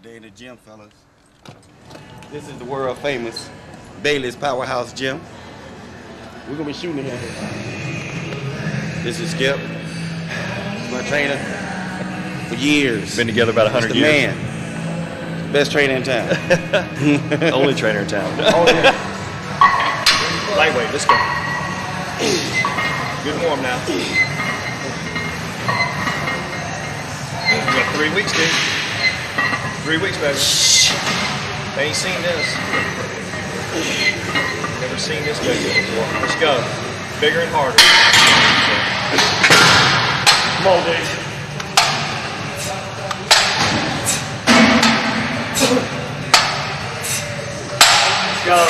Day in the gym, fellas. This is the world famous Bailey's Powerhouse Gym. We're gonna be shooting here. This is Skip. He's my trainer for years. Been together about 100 years. Man. Best trainer in town. Only trainer in town. Oh, yeah. Lightweight, let's go. Good warm now. You got 3 weeks, dude. 3 weeks, baby. They ain't seen this. Never seen this big before. Let's go. Bigger and harder. Come on, dude. Let's go.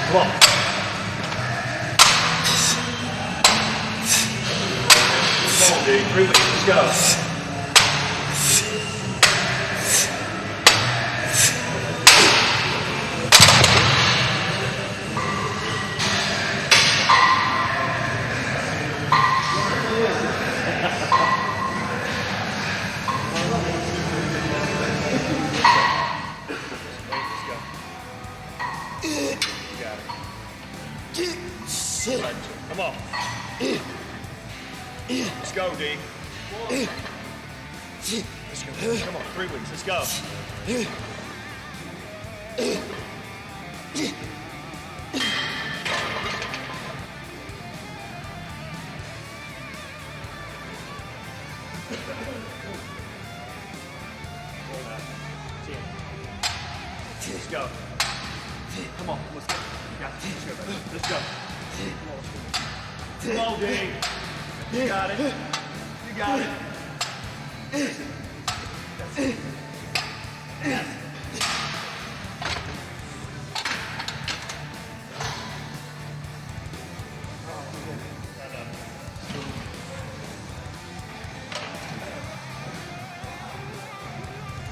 Come on. Come on, dude. 3 weeks. Let's go. Come on. Let's go, D. Let's go. Come on, 3 weeks. Let's go. Let's go. Come on, let's go. You got this. Let's go. Come on, Dave. You got it. You got it. That's it. Yes.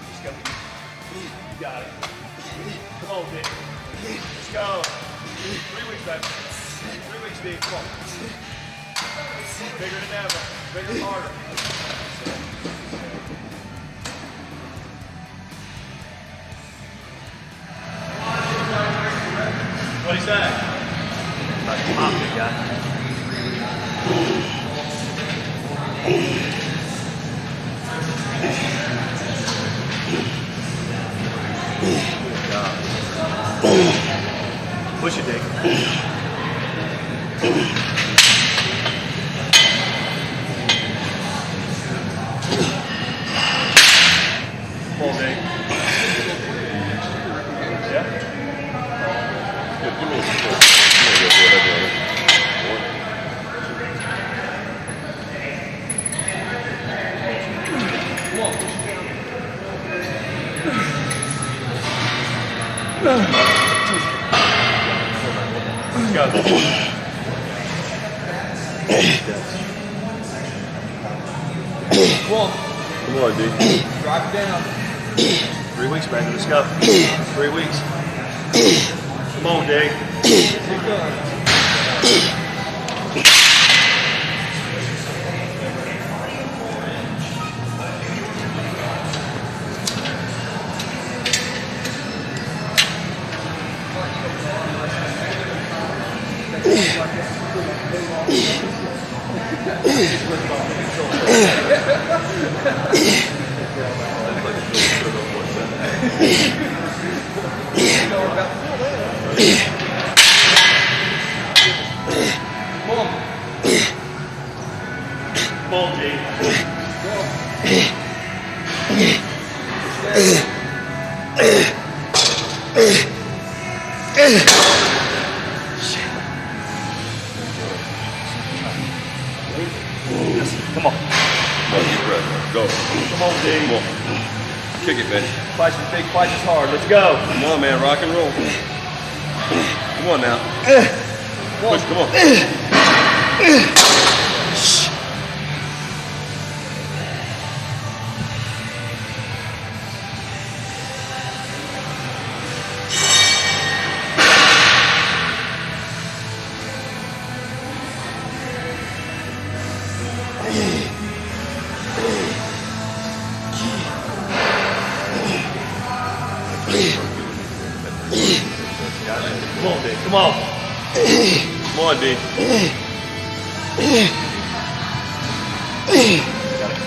Let's go. You got it. Come on, Dave. Let's go. 3 weeks, baby. 3 weeks, Dave. Come on. Bigger than ever. Bigger and harder. What is that? Like a pop, big guy. Push it, Dick. Come on, Dick. Yeah? Give me a support. Let's go. Come on. Come on, dude. Drop it down. 3 weeks, baby. Let's go. 3 weeks. Come on, Dave. Keep going. Come on. Deep breath. Go. Come on, D. Come on. Kick it, man. Fight your big, fight is hard. Let's go. Come on, man. Rock and roll. Come on now. Push, come on. Come on, D. Come on. Come on, D. Got it.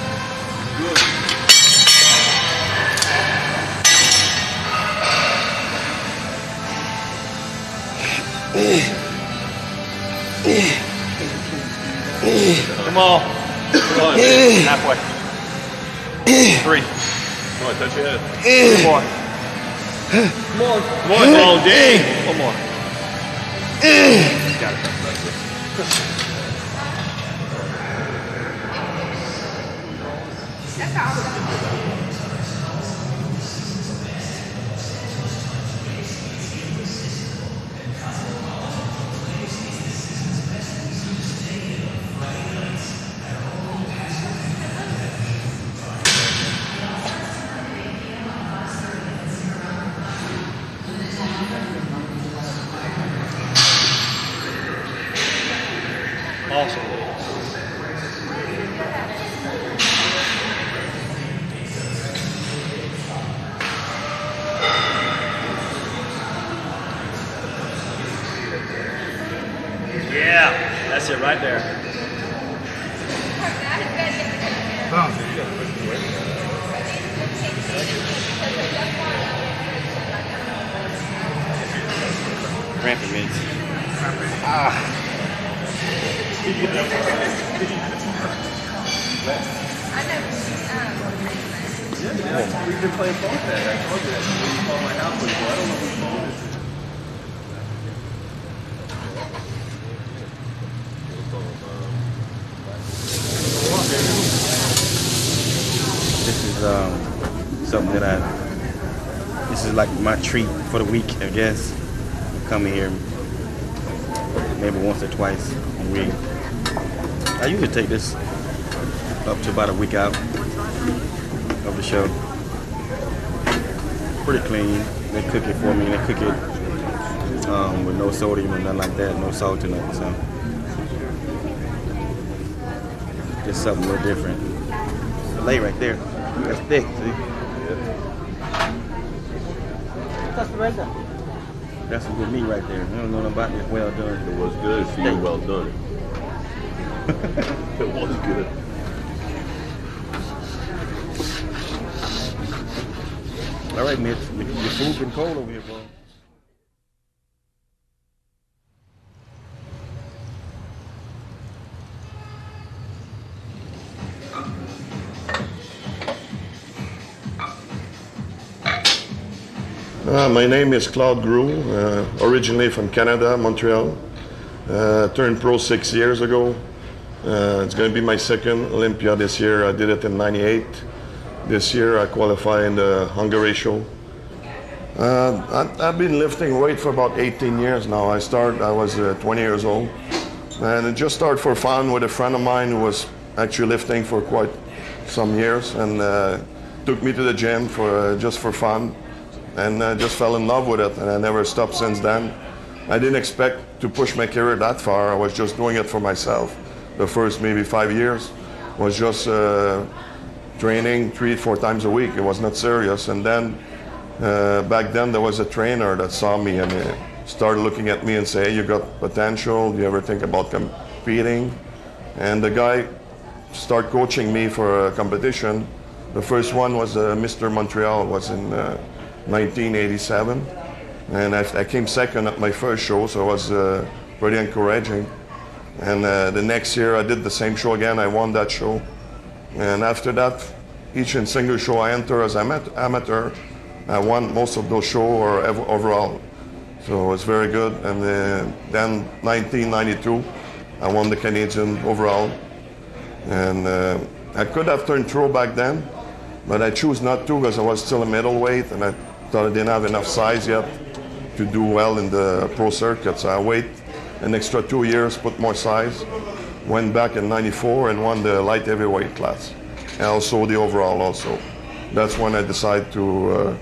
Good. Come on. Come on, D. Halfway. 3. Come on, touch your head. 2 more. Come on. Come on, Come on, D. 1 more. Got it. Awesome. Yeah, that's it right there. Cramping minutes. We've been playing phone tag. I told you that when you called my house before. I don't know whose phone This is something that this is like my treat for the week, I guess. I come here maybe once or twice a week. I usually take this up to about a week out of the show. Pretty clean. They cook it for me. They cook it with no sodium or nothing like that, no salt in it. So just something a little different. The fillet right there, that's thick. See? That's some good meat right there. I don't know nothing about this. Well done. It was good. See, you well done. It was good. All right, Mitch. Your food been cold over here, bro. My name is Claude Groulx, originally from Canada, Montreal. Turned pro 6 years ago. It's going to be my second Olympia this year. I did it in '98. This year I qualified in the Hungary show. I've been lifting weight for about 18 years now. I was 20 years old. And it just started for fun with a friend of mine who was actually lifting for quite some years and took me to the gym just for fun. And I just fell in love with it, and I never stopped since then. I didn't expect to push my career that far. I was just doing it for myself. The first maybe 5 years was just training 3-4 times a week. It was not serious. And then back then there was a trainer that saw me and started looking at me and say, hey, you got potential. Do you ever think about competing? And the guy started coaching me for a competition. The first one was Mr. Montreal. It was in 1987, and I came second at my first show, so it was pretty encouraging. And the next year I did the same show again. I won that show, and after that, each and single show I enter as amateur, I won most of those shows or overall. So it was very good. And then 1992, I won the Canadian overall, and I could have turned pro back then, but I chose not to because I was still a middleweight, and I thought I didn't have enough size yet to do well in the pro circuit. So I waited an extra 2 years, put more size, went back in '94 and won the light heavyweight class, and also the overall also. That's when I decided to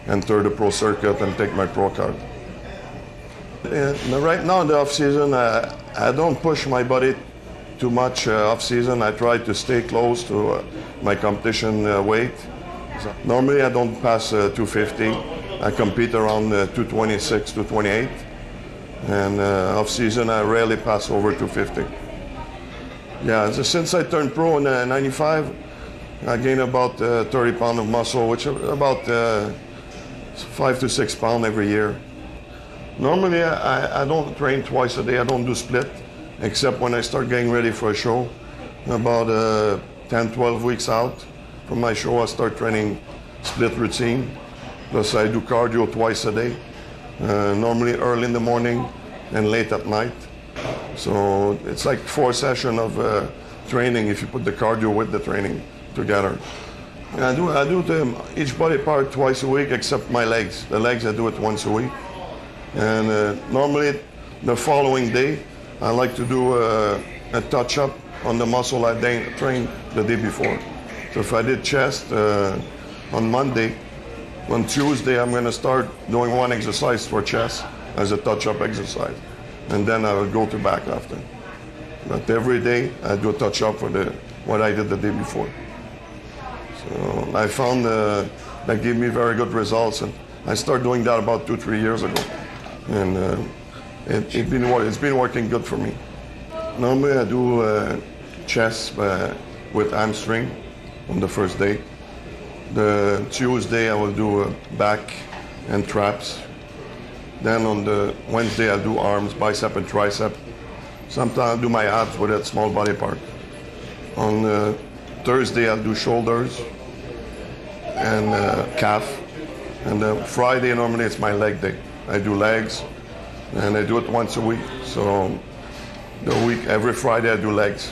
enter the pro circuit and take my pro card. Right now in the off season, I don't push my body too much off season. I try to stay close to my competition weight. So normally I don't pass 250. I compete around 226, 228. And off season, I rarely pass over 250. Yeah, since I turned pro in '95, I gained about 30 pounds of muscle, which is about 5 to 6 pounds every year. Normally, I don't train twice a day. I don't do split, except when I start getting ready for a show. About 10, 12 weeks out from my show, I start training split routine. Plus, I do cardio twice a day, normally early in the morning and late at night. So it's like 4 sessions of training if you put the cardio with the training together. And I do each body part twice a week, except my legs. The legs, I do it once a week. And normally the following day, I like to do a touch-up on the muscle I trained the day before. So if I did chest on Monday, on Tuesday I'm going to start doing one exercise for chest as a touch-up exercise. And then I will go to back after. But every day I do a touch-up for what I did the day before. So I found that gave me very good results. And I started doing that about 2-3 years ago. And it's been working good for me. Normally I do chest with hamstring on the first day. The Tuesday I will do back and traps. Then on the Wednesday I'll do arms, bicep and tricep. Sometimes I'll do my abs with a small body part. On Thursday I'll do shoulders and calf. And Friday normally it's my leg day. I do legs and I do it once a week. So every Friday I do legs.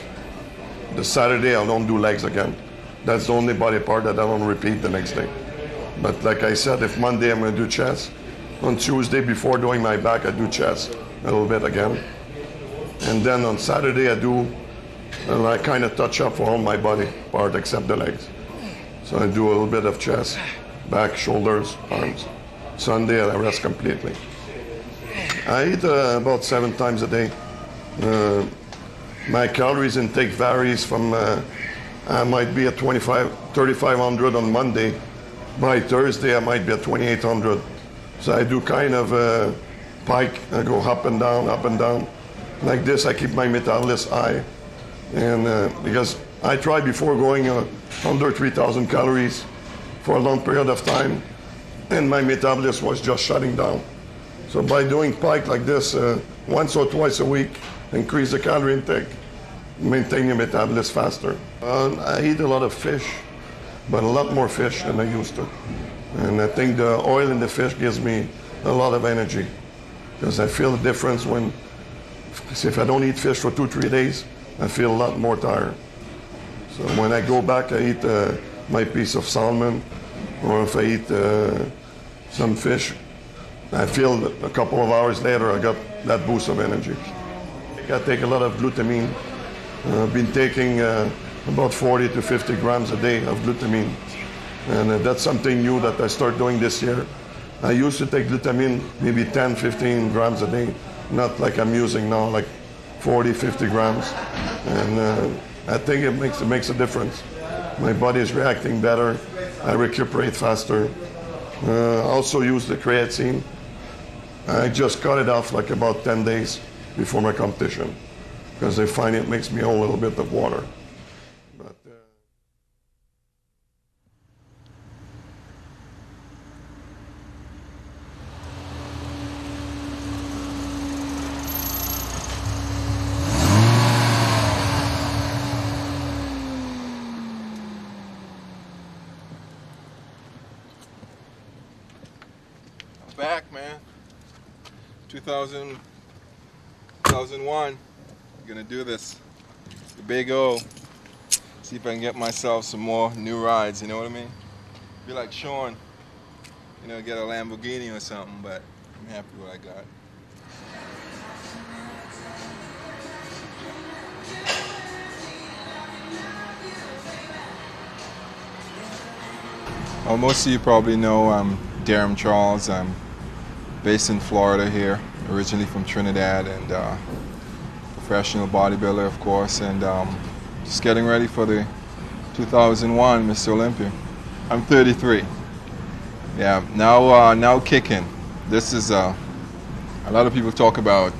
The Saturday I don't do legs again. That's the only body part that I don't repeat the next day. But like I said, if Monday I'm going to do chest, on Tuesday before doing my back I do chest a little bit again. And then on Saturday I do I kind of touch up for all my body part except the legs. So I do a little bit of chest, back, shoulders, arms. Sunday I rest completely. I eat about 7 times a day. My calories intake varies from I might be at 3,500 on Monday. By Thursday I might be at 2,800. So I do kind of pike. I go up and down, up and down. Like this I keep my metabolism high. And because I tried before going under 3,000 calories for a long period of time, and my metabolism was just shutting down. So by doing pike like this once or twice a week, increase the calorie intake, maintain your metabolism faster. I eat a lot of fish, but a lot more fish than I used to. And I think the oil in the fish gives me a lot of energy, because I feel the difference when, if I don't eat fish for 2-3 days, I feel a lot more tired. So when I go back, I eat my piece of salmon, or if I eat some fish, I feel that a couple of hours later I got that boost of energy. I take a lot of glutamine. I've been taking about 40 to 50 grams a day of glutamine. And that's something new that I started doing this year. I used to take glutamine maybe 10, 15 grams a day, not like I'm using now, like 40, 50 grams. And I think it makes a difference. My body is reacting better. I recuperate faster. Also use the creatine. I just cut it off like about 10 days before my competition, because I find it makes me a little bit of water. But, back, man. 2001. Gonna do this. The big O. See if I can get myself some more new rides, you know what I mean? Be like Shawn, you know, get a Lamborghini or something, but I'm happy with what I got. Well, most of you probably know I'm Darrem Charles. I'm based in Florida here, originally from Trinidad, and professional bodybuilder, of course, and just getting ready for the 2001 Mr. Olympia. I'm 33. Yeah, now kicking. This is A lot of people talk about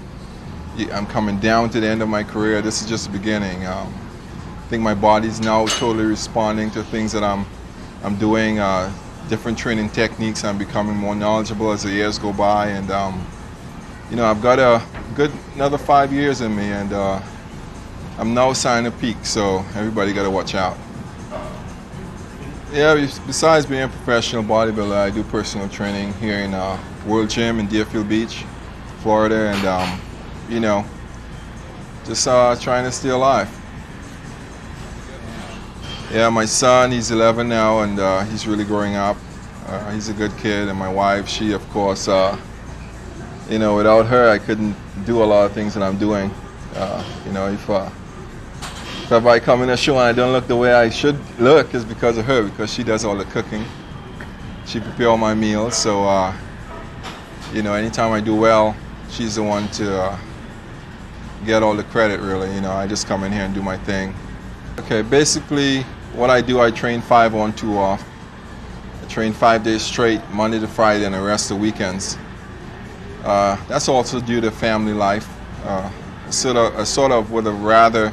I'm coming down to the end of my career. This is just the beginning. I think my body's now totally responding to things that I'm doing, different training techniques. I'm becoming more knowledgeable as the years go by, and you know, I've got a good another 5 years in me, and I'm now starting to peak. So everybody got to watch out. Yeah, besides being a professional bodybuilder, I do personal training here in World Gym in Deerfield Beach, Florida, and you know, just trying to stay alive. Yeah, my son, he's 11 now, and he's really growing up. He's a good kid, and my wife, she, of course, you know, without her, I couldn't do a lot of things that I'm doing. You know, if I come in a show and I don't look the way I should look, it's because of her, because she does all the cooking. She prepares all my meals, so, you know, anytime I do well, she's the one to get all the credit, really. You know, I just come in here and do my thing. Okay, basically, what I do, I train 5 on, 2 off. I train 5 days straight, Monday to Friday, and the rest of the weekends. That's also due to family life. I sort of would have rather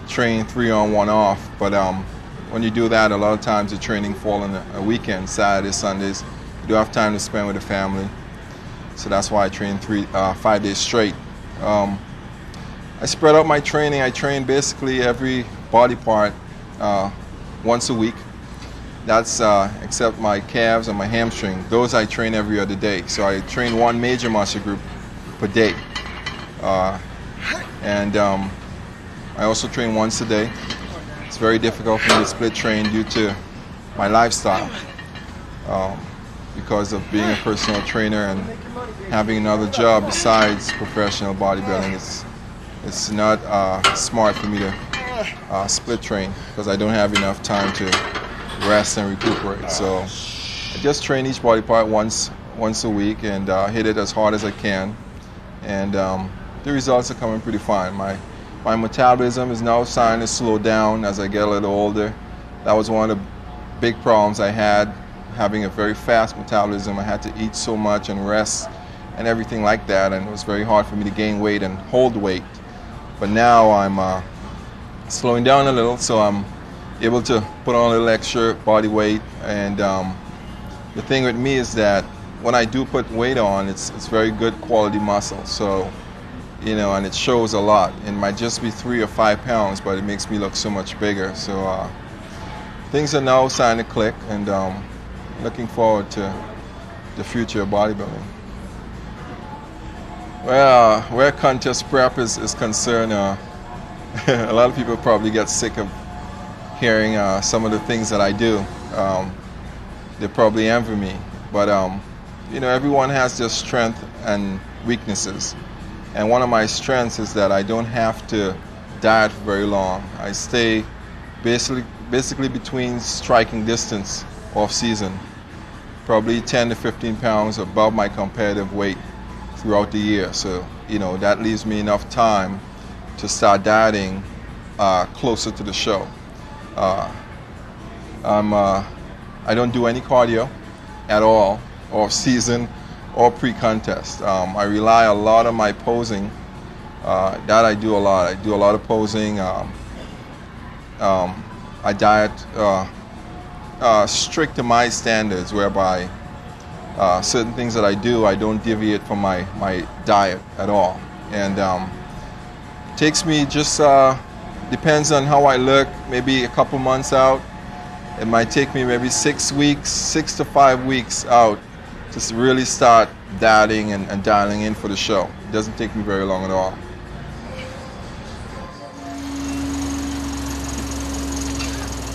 train 3 on, 1 off, but when you do that, a lot of times the training falls on a weekend, Saturdays, Sundays. You do have time to spend with the family, so that's why I train 5 days straight. I spread out my training. I train basically every body part once a week. That's except my calves and my hamstring. Those I train every other day. So I train 1 major muscle group per day. And I also train once a day. It's very difficult for me to split train due to my lifestyle. Because of being a personal trainer and having another job besides professional bodybuilding, it's not smart for me to split train because I don't have enough time to rest and recuperate. So I just train each body part once a week and hit it as hard as I can. And the results are coming pretty fine. My metabolism is now starting to slow down as I get a little older. That was one of the big problems I had, having a very fast metabolism. I had to eat so much and rest and everything like that, and it was very hard for me to gain weight and hold weight. But now I'm slowing down a little, so I'm able to put on a little extra body weight. And the thing with me is that when I do put weight on, it's very good quality muscle. So, you know, and it shows a lot. It might just be 3 or 5 pounds, but it makes me look so much bigger. So things are now starting to click, and looking forward to the future of bodybuilding. Well, where contest prep is concerned, a lot of people probably get sick of hearing some of the things that I do. They probably envy me, but you know, everyone has their strengths and weaknesses. And one of my strengths is that I don't have to diet for very long. I stay basically between striking distance off season, probably 10 to 15 pounds above my competitive weight throughout the year. So, you know, that leaves me enough time to start dieting closer to the show. I don't do any cardio at all off season or pre-contest. I rely a lot on my posing. That I do a lot. I do a lot of posing. I diet strict to my standards, whereby certain things that I do, I don't deviate from my diet at all. And it takes me just, depends on how I look, maybe a couple months out. It might take me maybe 6 weeks, 6 to 5 weeks out to really start dieting and dialing in for the show. It doesn't take me very long at all.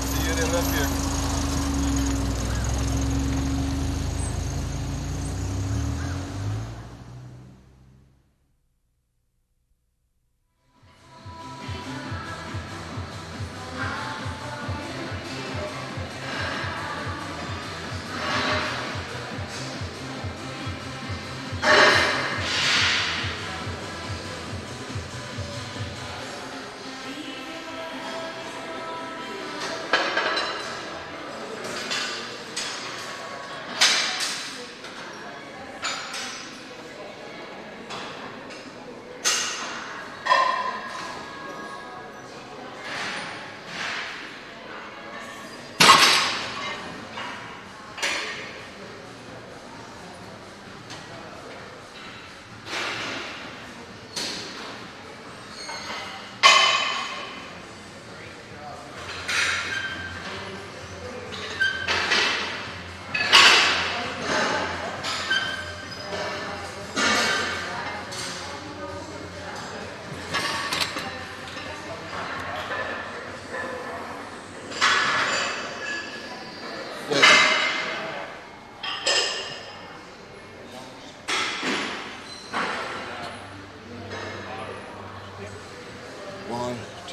See you at Olympia.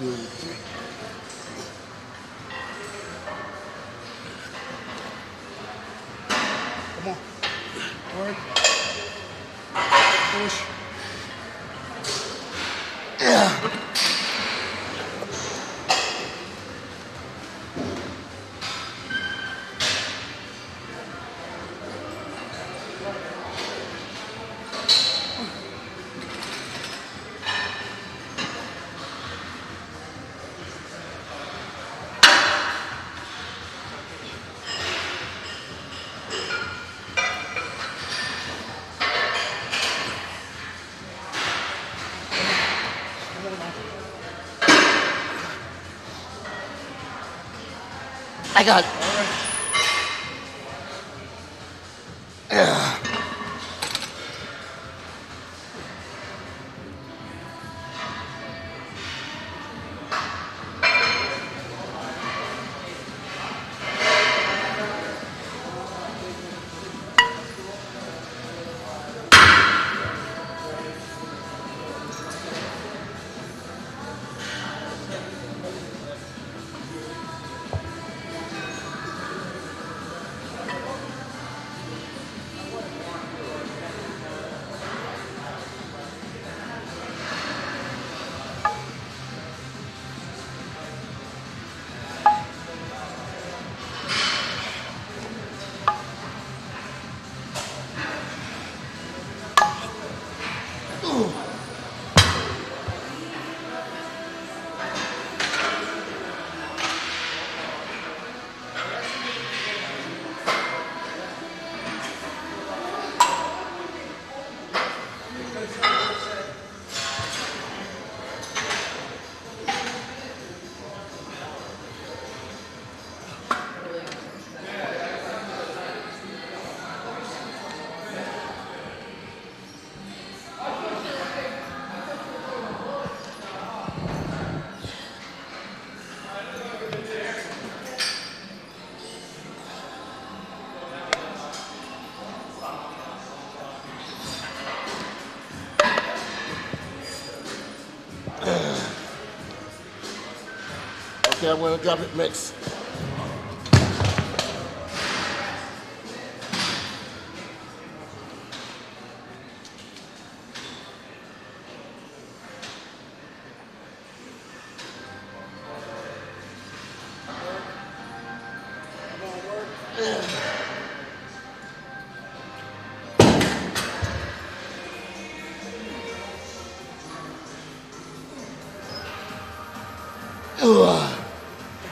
2, 3. Come on. Work. Push. I got it. Okay, I'm gonna drop it mix.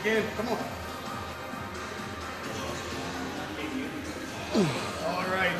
Again, come on. All right.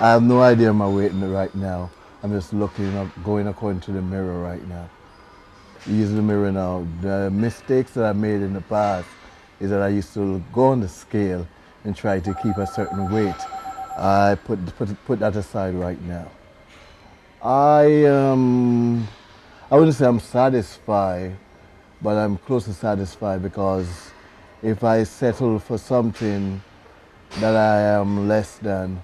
I have no idea my weight right now. I'm just looking up, going according to the mirror right now. Using the mirror now. The mistakes that I made in the past is that I used to go on the scale and try to keep a certain weight. I put that aside right now. I wouldn't say I'm satisfied, but I'm close to satisfied, because if I settle for something that I am less than,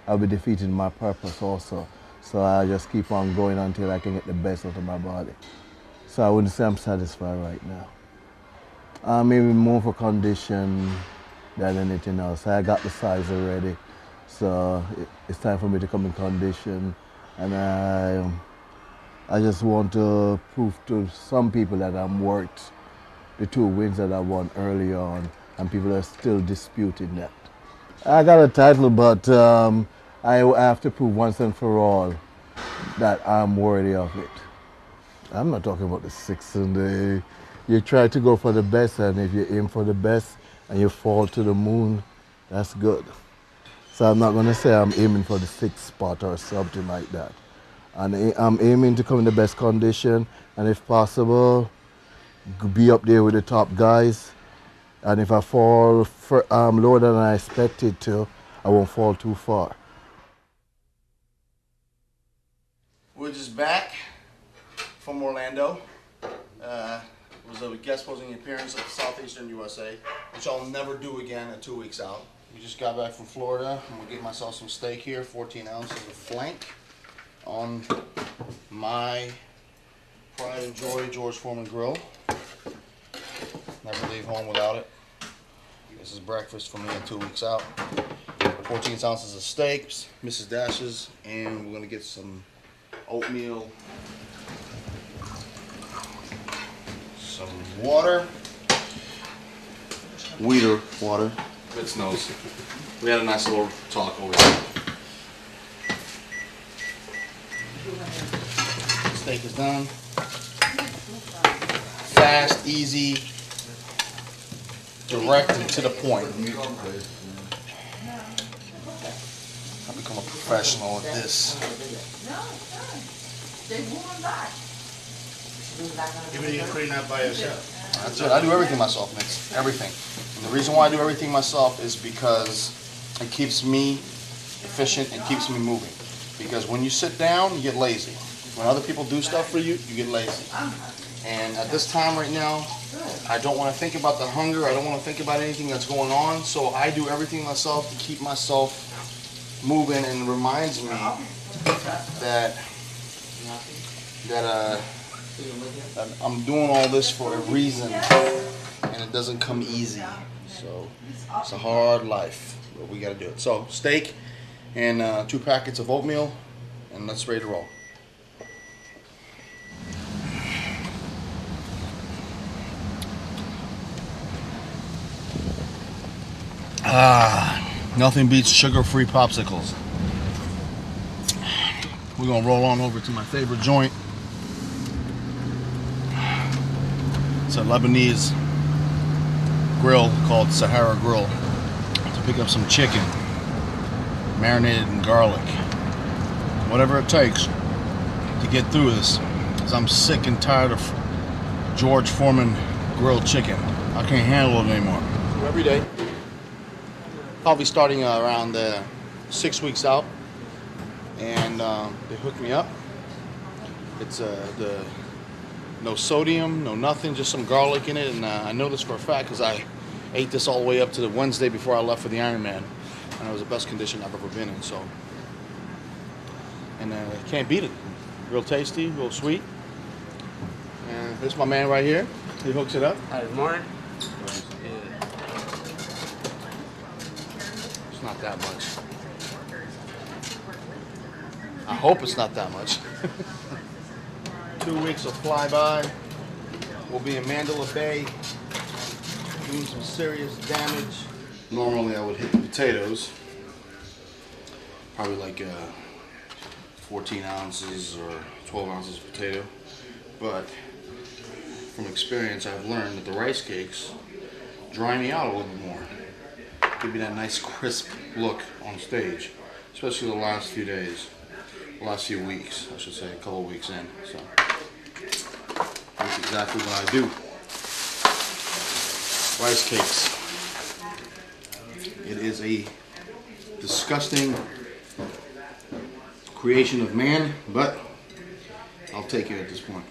I'll be defeating my purpose also. So I just keep on going until I can get the best out of my body. So I wouldn't say I'm satisfied right now. Maybe more for condition than anything else. I got the size already, so it's time for me to come in condition. And I just want to prove to some people that I'm worth the 2 wins that I won early on, and people are still disputing that. I got a title, but I have to prove once and for all that I'm worthy of it. I'm not talking about the 6 and the you try to go for the best, and if you aim for the best and you fall to the moon, that's good. So I'm not going to say I'm aiming for the 6th spot or something like that. And I'm aiming to come in the best condition, and if possible, be up there with the top guys. And if I fall lower than I expected to, I won't fall too far. We're just back from Orlando. It was a guest posing appearance at the Southeastern USA, which I'll never do again at 2 weeks out. We just got back from Florida. I'm gonna get myself some steak here, 14 ounces of flank on my pride and joy George Foreman grill. Never leave home without it. This is breakfast for me at 2 weeks out. 14 ounces of steaks, Mrs. Dash's, and we're gonna get some oatmeal, some water, Weeder water. Ritz knows. We had a nice little talk over here. Steak is done. Fast, easy, direct and to the point. I've become a professional at this. You're putting that by yourself. That's it. I do everything myself, Mitch. Everything. And the reason why I do everything myself is because it keeps me efficient and keeps me moving. Because when you sit down, you get lazy. When other people do stuff for you, you get lazy. And at this time right now, I don't want to think about the hunger. I don't want to think about anything that's going on. So I do everything myself to keep myself moving, and it reminds me that I'm doing all this for a reason, and it doesn't come easy. So it's a hard life, but we got to do it. So steak and 2 packets of oatmeal, and let's ready to roll. Nothing beats sugar-free popsicles. We're gonna roll on over to my favorite joint. It's a Lebanese grill called Sahara Grill, to pick up some chicken, marinated in garlic. Whatever it takes to get through this, because I'm sick and tired of George Foreman grilled chicken. I can't handle it anymore. Every day. Probably starting around 6 weeks out, and they hooked me up. It's no sodium, no nothing, just some garlic in it, and I know this for a fact because I ate this all the way up to the Wednesday before I left for the Ironman, and it was the best condition I've ever been in. So, and can't beat it. Real tasty, real sweet. And this is my man right here. He hooks it up. Hi, good morning. Not that much. I hope it's not that much. 2 weeks will fly by. We'll be in Mandela Bay doing some serious damage. Normally I would hit the potatoes, probably like 14 ounces or 12 ounces of potato, but from experience I've learned that the rice cakes dry me out a little bit more. Give me that nice crisp look on stage, especially the last few days, the last few weeks, I should say, a couple of weeks in. So that's exactly what I do. Rice cakes. It is a disgusting creation of man, but I'll take it at this point.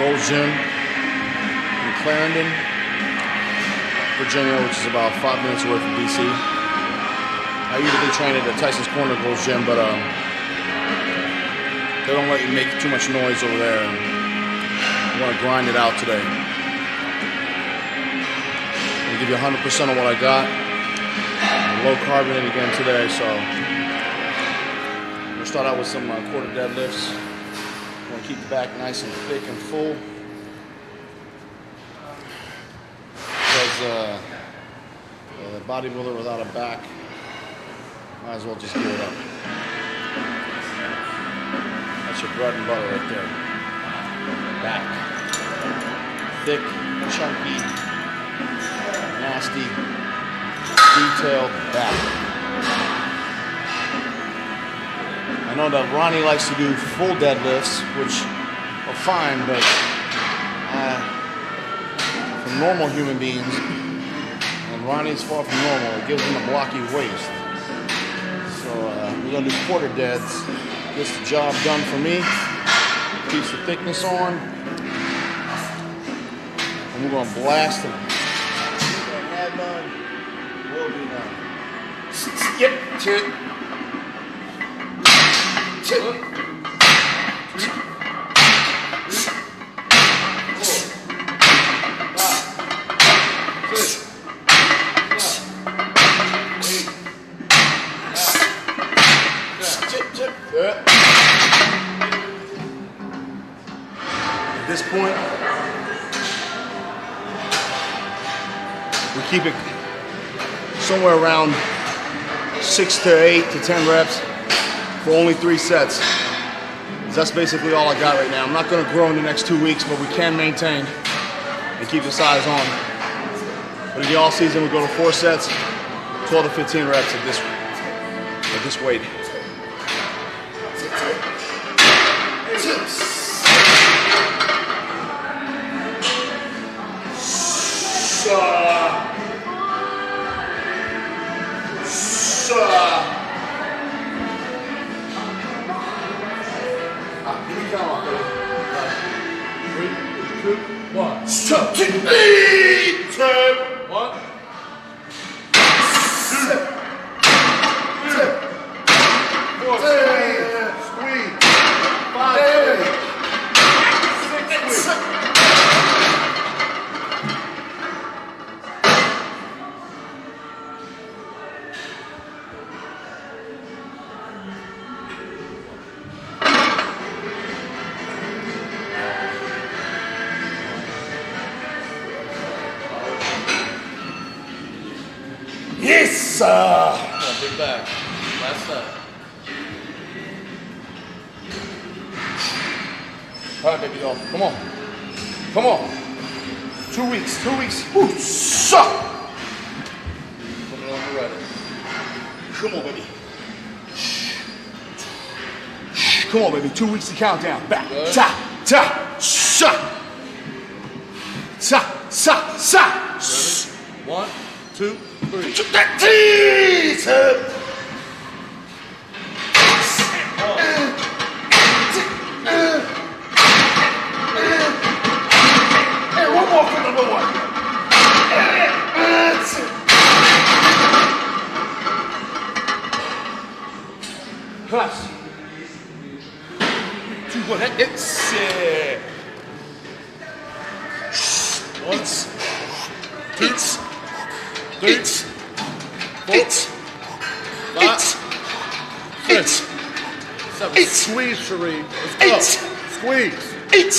Gold's Gym in Clarendon, Virginia, which is about 5 minutes away from DC. I usually train at the Tyson's Corner Gold's Gym, but they don't let you make too much noise over there. I want to grind it out today. I'm going to give you 100% of what I got. I'm low carbonate again today, so I'm going to start out with some quarter deadlifts. I want to keep the back nice and thick and full. Because a bodybuilder without a back might as well just give it up. That's your bread and butter right there. Back. Thick, chunky, nasty, detailed back. I know that Ronnie likes to do full deadlifts, which are fine, but for normal human beings, and Ronnie's far from normal, it gives him a blocky waist. So we're gonna do quarter deads. Gets the job done for me. Keeps the thickness on. And we're gonna blast them. Head done. Will be done. Yep. Chip. Chip. 4, 5, 6, 7, 8, 9, 10. At this point, we keep it somewhere around 6 to 8 to 10 reps for only 3 sets. That's basically all I got right now. I'm not going to grow in the next 2 weeks, but we can maintain and keep the size on. But in the off season, we go to 4 sets, 12 to 15 reps at this weight. Yes! Big back. Last set. All right, baby doll. Come on. Come on. 2 weeks. 2 weeks. Ooh, suck! Put it on the ready. Come on, baby. Come on, baby. 2 weeks to countdown. Back. Ta, ta, sa. Sa, sa, sa. Ready? 1, 2, 3. That tease! Hey, one more for number 1. Plus. 2, 1. It's 1, 2, 3, 4, 5, 6, 7. Squeeze, Sheree. Let's go. Squeeze. 8.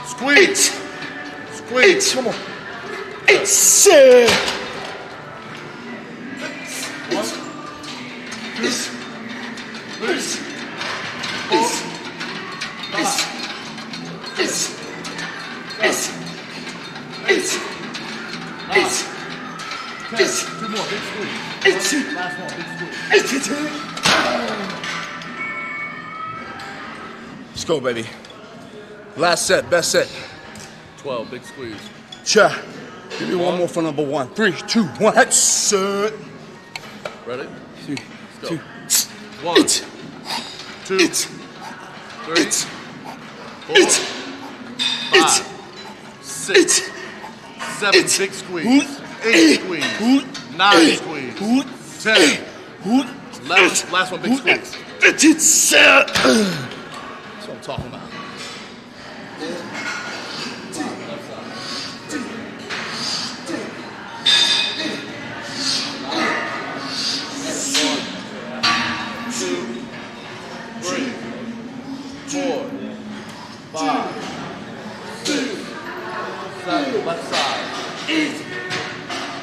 Squeeze. Squeeze. Come on. 8. 7. 1, 2, 3, 4, 5, 6, 8. 2 more, big squeeze. 8. Last one, big squeeze. 8. Let's go, baby. Last set, best set. 12, big squeeze. Cha. Give me one more for number 1. 3, 2, 1. That's it. Ready? 3, 2, 1, 2, 3, 4, 5, 5, 6, 7, big squeeze. 8 squeeze. 9 squeeze. 10. 11. Last one, big squeeze. That's what I'm talking about. Left side.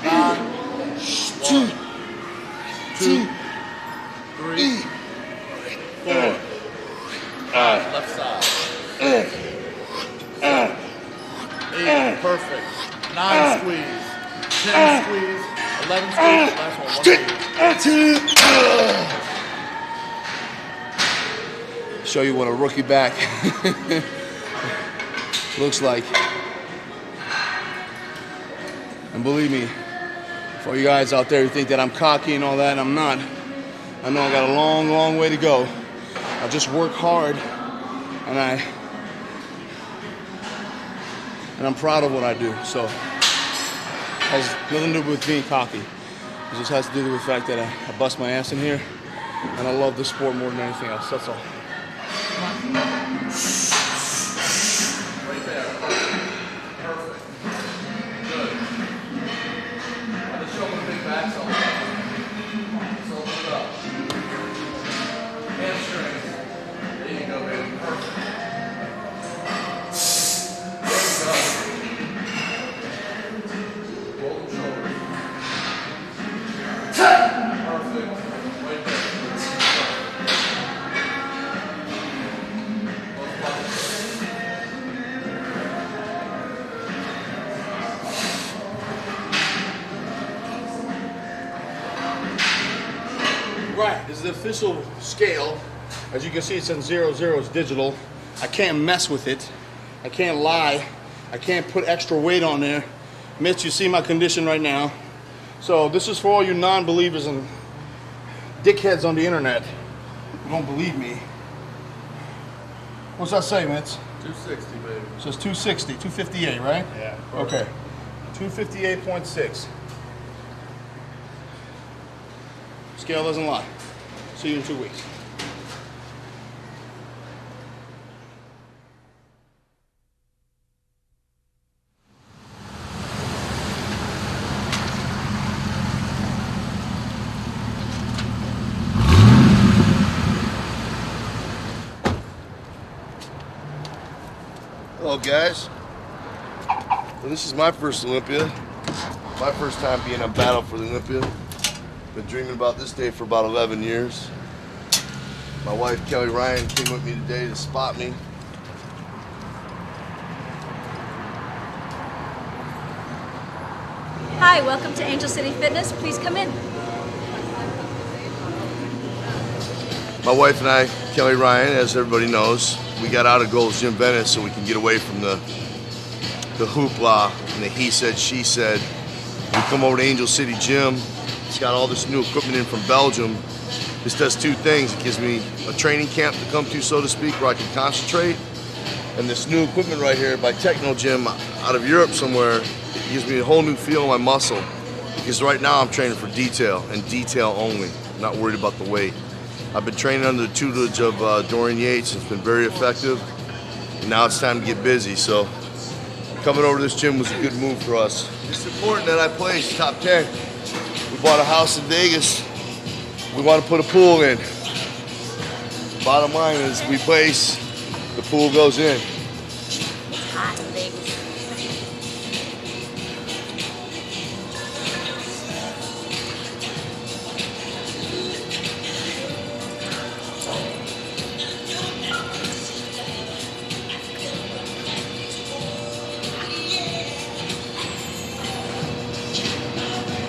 9, 1, 2, 3, 4. Left side. 8, perfect. 9 squeeze. 10 squeeze. 11 squeeze. Last one. Show you what a rookie back looks like. And believe me, for you guys out there who think that I'm cocky and all that, I'm not. I know I got a long, long way to go. I just work hard, and I'm proud of what I do. So, it has nothing to do with being cocky. It just has to do with the fact that I bust my ass in here, and I love the sport more than anything else. That's all. Right there. Perfect. Good. Let's show them the big backs on. So open it up. Hamstrings. There you go, baby. Perfect. There you go. Roll them shoulders. Perfect. Right there. Right, this is the official scale. As you can see, it's in 0, 0, it's digital. I can't mess with it. I can't lie. I can't put extra weight on there. Mitch, you see my condition right now. So this is for all you non-believers and dickheads on the internet who don't believe me. What's that say, Mitch? 260, baby. So it's 260, 258, right? Yeah. Okay. 258.6. Scale doesn't lie. See you in 2 weeks. Hello, guys. Well, this is my first Olympia. My first time being on battle for the Olympia. Been dreaming about this day for about 11 years. My wife, Kelly Ryan, came with me today to spot me. Hi, welcome to Angel City Fitness. Please come in. My wife and I, Kelly Ryan, as everybody knows, we got out of Gold's Gym Venice so we can get away from the hoopla and the he said, she said. We come over to Angel City Gym. It's got all this new equipment in from Belgium. This does two things. It gives me a training camp to come to, so to speak, where I can concentrate. And this new equipment right here by Techno Gym out of Europe somewhere, it gives me a whole new feel in my muscle. Because right now I'm training for detail and detail only. I'm not worried about the weight. I've been training under the tutelage of Dorian Yates. It's been very effective. And now it's time to get busy. So coming over to this gym was a good move for us. It's important that I place top 10. We bought a house in Vegas. We want to put a pool in. Bottom line is we place, the pool goes in. It's hot in Vegas.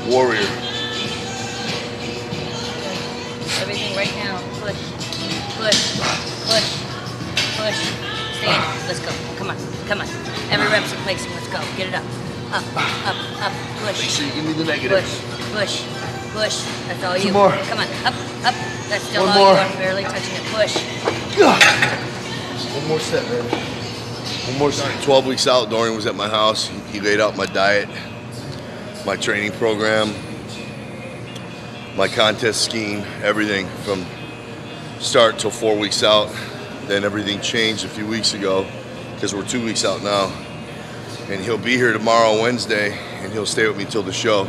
Warrior. Everything right now. Push, push, push, push. Stand. Let's go. Come on, come on. Every rep's replacing. Let's go. Get it up. Up, up, up. Push. Make sure you give me the negative. Push, push, push. That's all you. Two more. Come on. Up, up. That's still One all more. you. I'm barely touching it. Push. One more set, baby. 12 weeks out, Dorian was at my house. He laid out my diet, my training program, my contest scheme, everything from start till 4 weeks out. Then everything changed a few weeks ago because we're 2 weeks out now. And he'll be here tomorrow, Wednesday, and he'll stay with me till the show.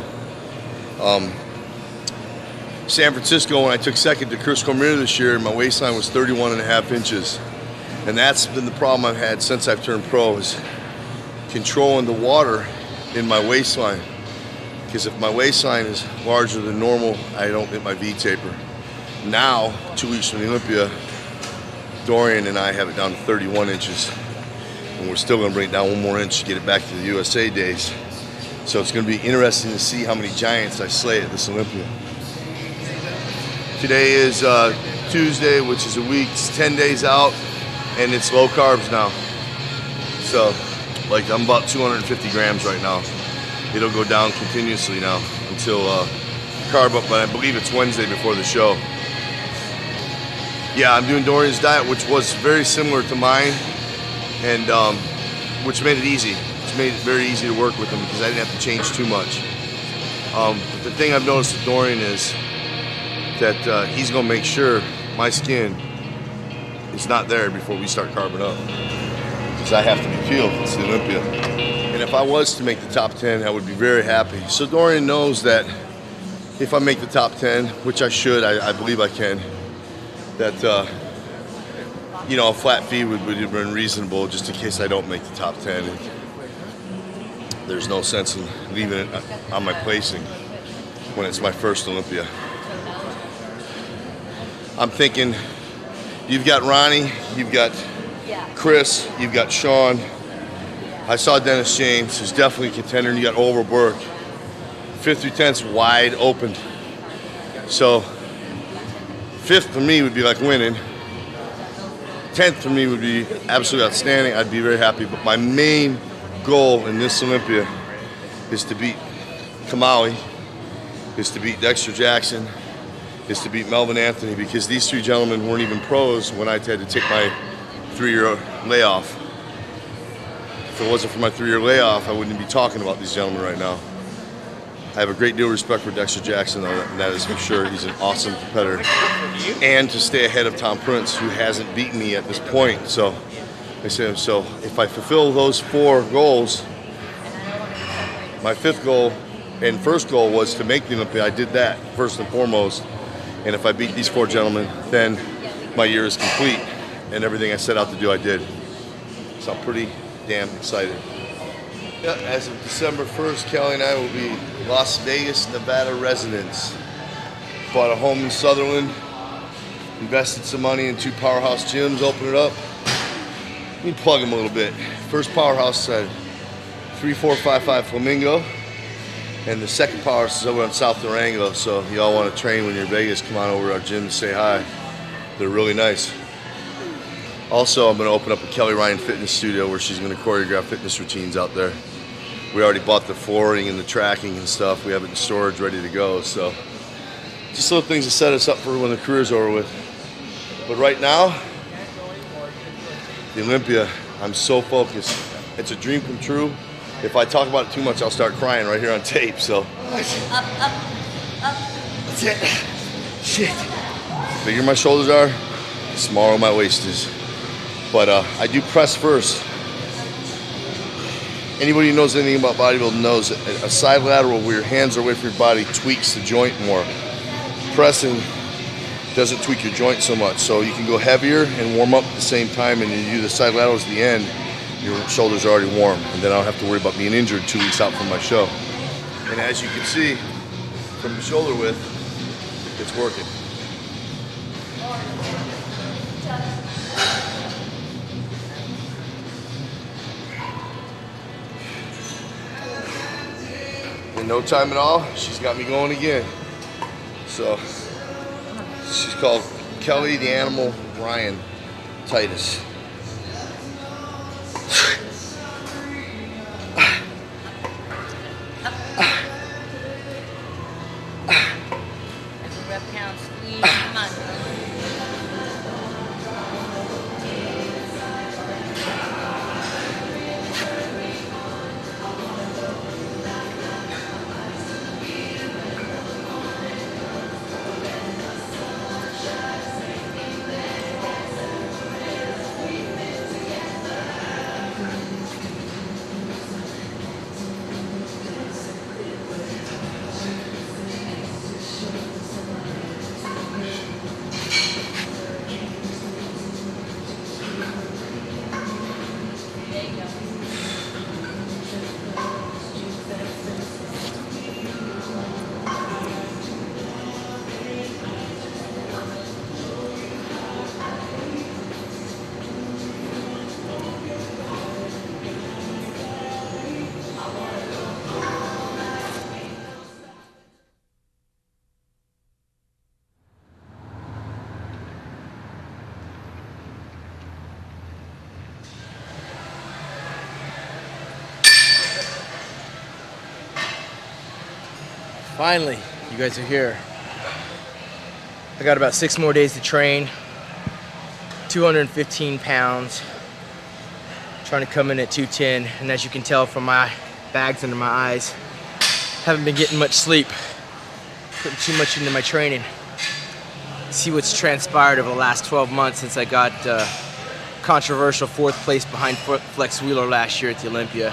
San Francisco, when I took second to Chris Cormier this year, my waistline was 31.5 inches. And that's been the problem I've had since I've turned pro, is controlling the water in my waistline. Because if my waistline is larger than normal, I don't hit my V-taper. Now, 2 weeks from the Olympia, Dorian and I have it down to 31 inches. And we're still gonna bring it down 1 more inch to get it back to the USA days. So it's gonna be interesting to see how many giants I slay at this Olympia. Today is Tuesday, which is a week, it's 10 days out, and it's low carbs now. So, like, I'm about 250 grams right now. It'll go down continuously now until carb up, but I believe it's Wednesday before the show. Yeah, I'm doing Dorian's diet, which was very similar to mine, and which made it easy. It's made it very easy to work with him because I didn't have to change too much. But the thing I've noticed with Dorian is that he's gonna make sure my skin is not there before we start carbing up, because I have to be peeled. It's the Olympia. And if I was to make the top 10, I would be very happy. So Dorian knows that if I make the top 10, which I should, I believe I can, that you know, a flat fee would have been reasonable just in case I don't make the top 10. And there's no sense in leaving it on my placing when it's my first Olympia. I'm thinking, you've got Ronnie, you've got Chris, you've got Shawn. I saw Dennis James, who's definitely a contender, and you got Orville, Burke. 5th through 10th's wide open. So 5th for me would be like winning. 10th for me would be absolutely outstanding. I'd be very happy. But my main goal in this Olympia is to beat Kamali, is to beat Dexter Jackson, is to beat Melvin Anthony, because these 3 gentlemen weren't even pros when I had to take my 3-year layoff. If it wasn't for my 3-year layoff, I wouldn't be talking about these gentlemen right now. I have a great deal of respect for Dexter Jackson, though, and that is for sure. He's an awesome competitor. And to stay ahead of Tom Prince, who hasn't beaten me at this point. So if I fulfill those 4 goals, my 5th goal and first goal was to make the Olympia. I did that first and foremost. And if I beat these 4 gentlemen, then my year is complete. And everything I set out to do, I did. So I'm pretty damn excited. Yeah, as of December 1st, Kelly and I will be Las Vegas, Nevada residents. Bought a home in Sutherland, invested some money in 2 powerhouse gyms, opened it up. Let me plug them a little bit. First powerhouse at 3455 Flamingo, and the second powerhouse is over on South Durango. So if y'all want to train when you're in Vegas, come on over to our gym and say hi. They're really nice. Also, I'm going to open up a Kelly Ryan fitness studio where she's going to choreograph fitness routines out there. We already bought the flooring and the tracking and stuff. We have it in storage ready to go. So just little things to set us up for when the career's over with. But right now, the Olympia, I'm so focused. It's a dream come true. If I talk about it too much, I'll start crying right here on tape. So Up. that's it. Shit. The bigger my shoulders are, the smaller my waist is. But I do press first. Anybody who knows anything about bodybuilding knows that a side lateral where your hands are away from your body tweaks the joint more. Pressing doesn't tweak your joint so much. So you can go heavier and warm up at the same time, and you do the side laterals at the end, your shoulders are already warm, and then I don't have to worry about being injured 2 weeks out from my show. And as you can see from the shoulder width, it's working. In no time at all, she's got me going again. So she's called Kelly the Animal Ryan Titus. Rep count, squeeze, come on. Finally, you guys are here. I got about 6 more days to train. 215 pounds. Trying to come in at 210, and as you can tell from my bags under my eyes, haven't been getting much sleep. Putting too much into my training. See what's transpired over the last 12 months since I got controversial 4th place behind Flex Wheeler last year at the Olympia.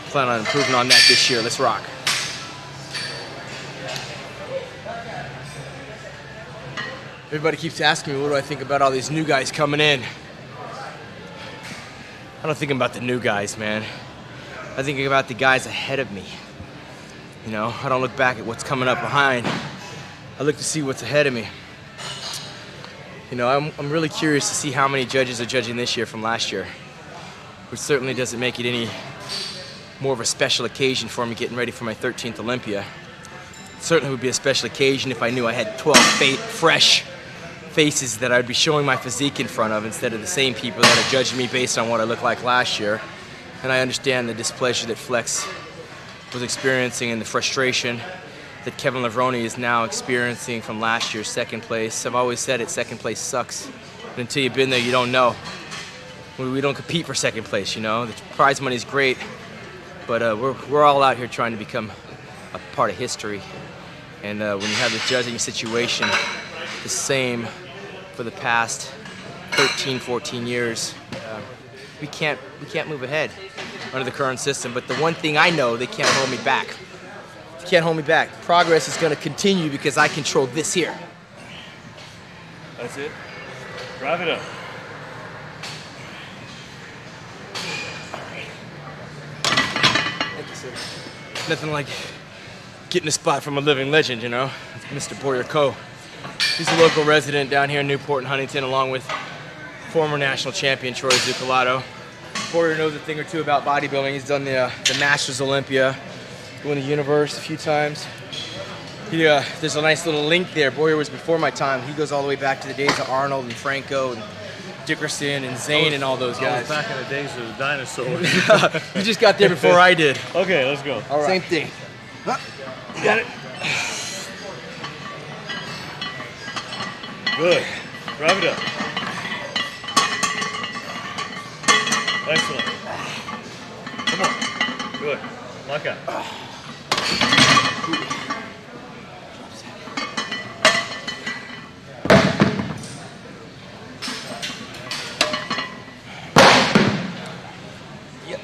Plan on improving on that this year. Let's rock. Everybody keeps asking me what do I think about all these new guys coming in. I don't think about the new guys, man. I think about the guys ahead of me. You know, I don't look back at what's coming up behind. I look to see what's ahead of me. You know, I'm really curious to see how many judges are judging this year from last year, which certainly doesn't make it any more of a special occasion for me getting ready for my 13th Olympia. It certainly would be a special occasion if I knew I had 12 fresh faces that I'd be showing my physique in front of instead of the same people that are judging me based on what I looked like last year. And I understand the displeasure that Flex was experiencing and the frustration that Kevin Levrone is now experiencing from last year's 2nd place. I've always said it, 2nd place sucks. But until you've been there, you don't know. We don't compete for 2nd place, you know? The prize money is great, but we're all out here trying to become a part of history. And when you have the judging situation the same for the past 13, 14 years, we can't move ahead under the current system. But the one thing I know, they can't hold me back. They can't hold me back. Progress is going to continue because I control this here. That's it. Drive it up. Thank you, sir. Nothing like getting a spot from a living legend, you know? Mr. Burke. He's a local resident down here in Newport and Huntington, along with former national champion Troy Zucolato. Boyer knows a thing or two about bodybuilding. He's done the Masters Olympia, won the Universe a few times. There's a nice little link there. Boyer was before my time. He goes all the way back to the days of Arnold and Franco and Dickerson and Zane and all those guys. Back in the days of the dinosaurs. You just got there before I did. Okay, let's go. All right. Same thing. You got it. Good. Drive it up. Excellent. Come on. Good. Lock out. Yep.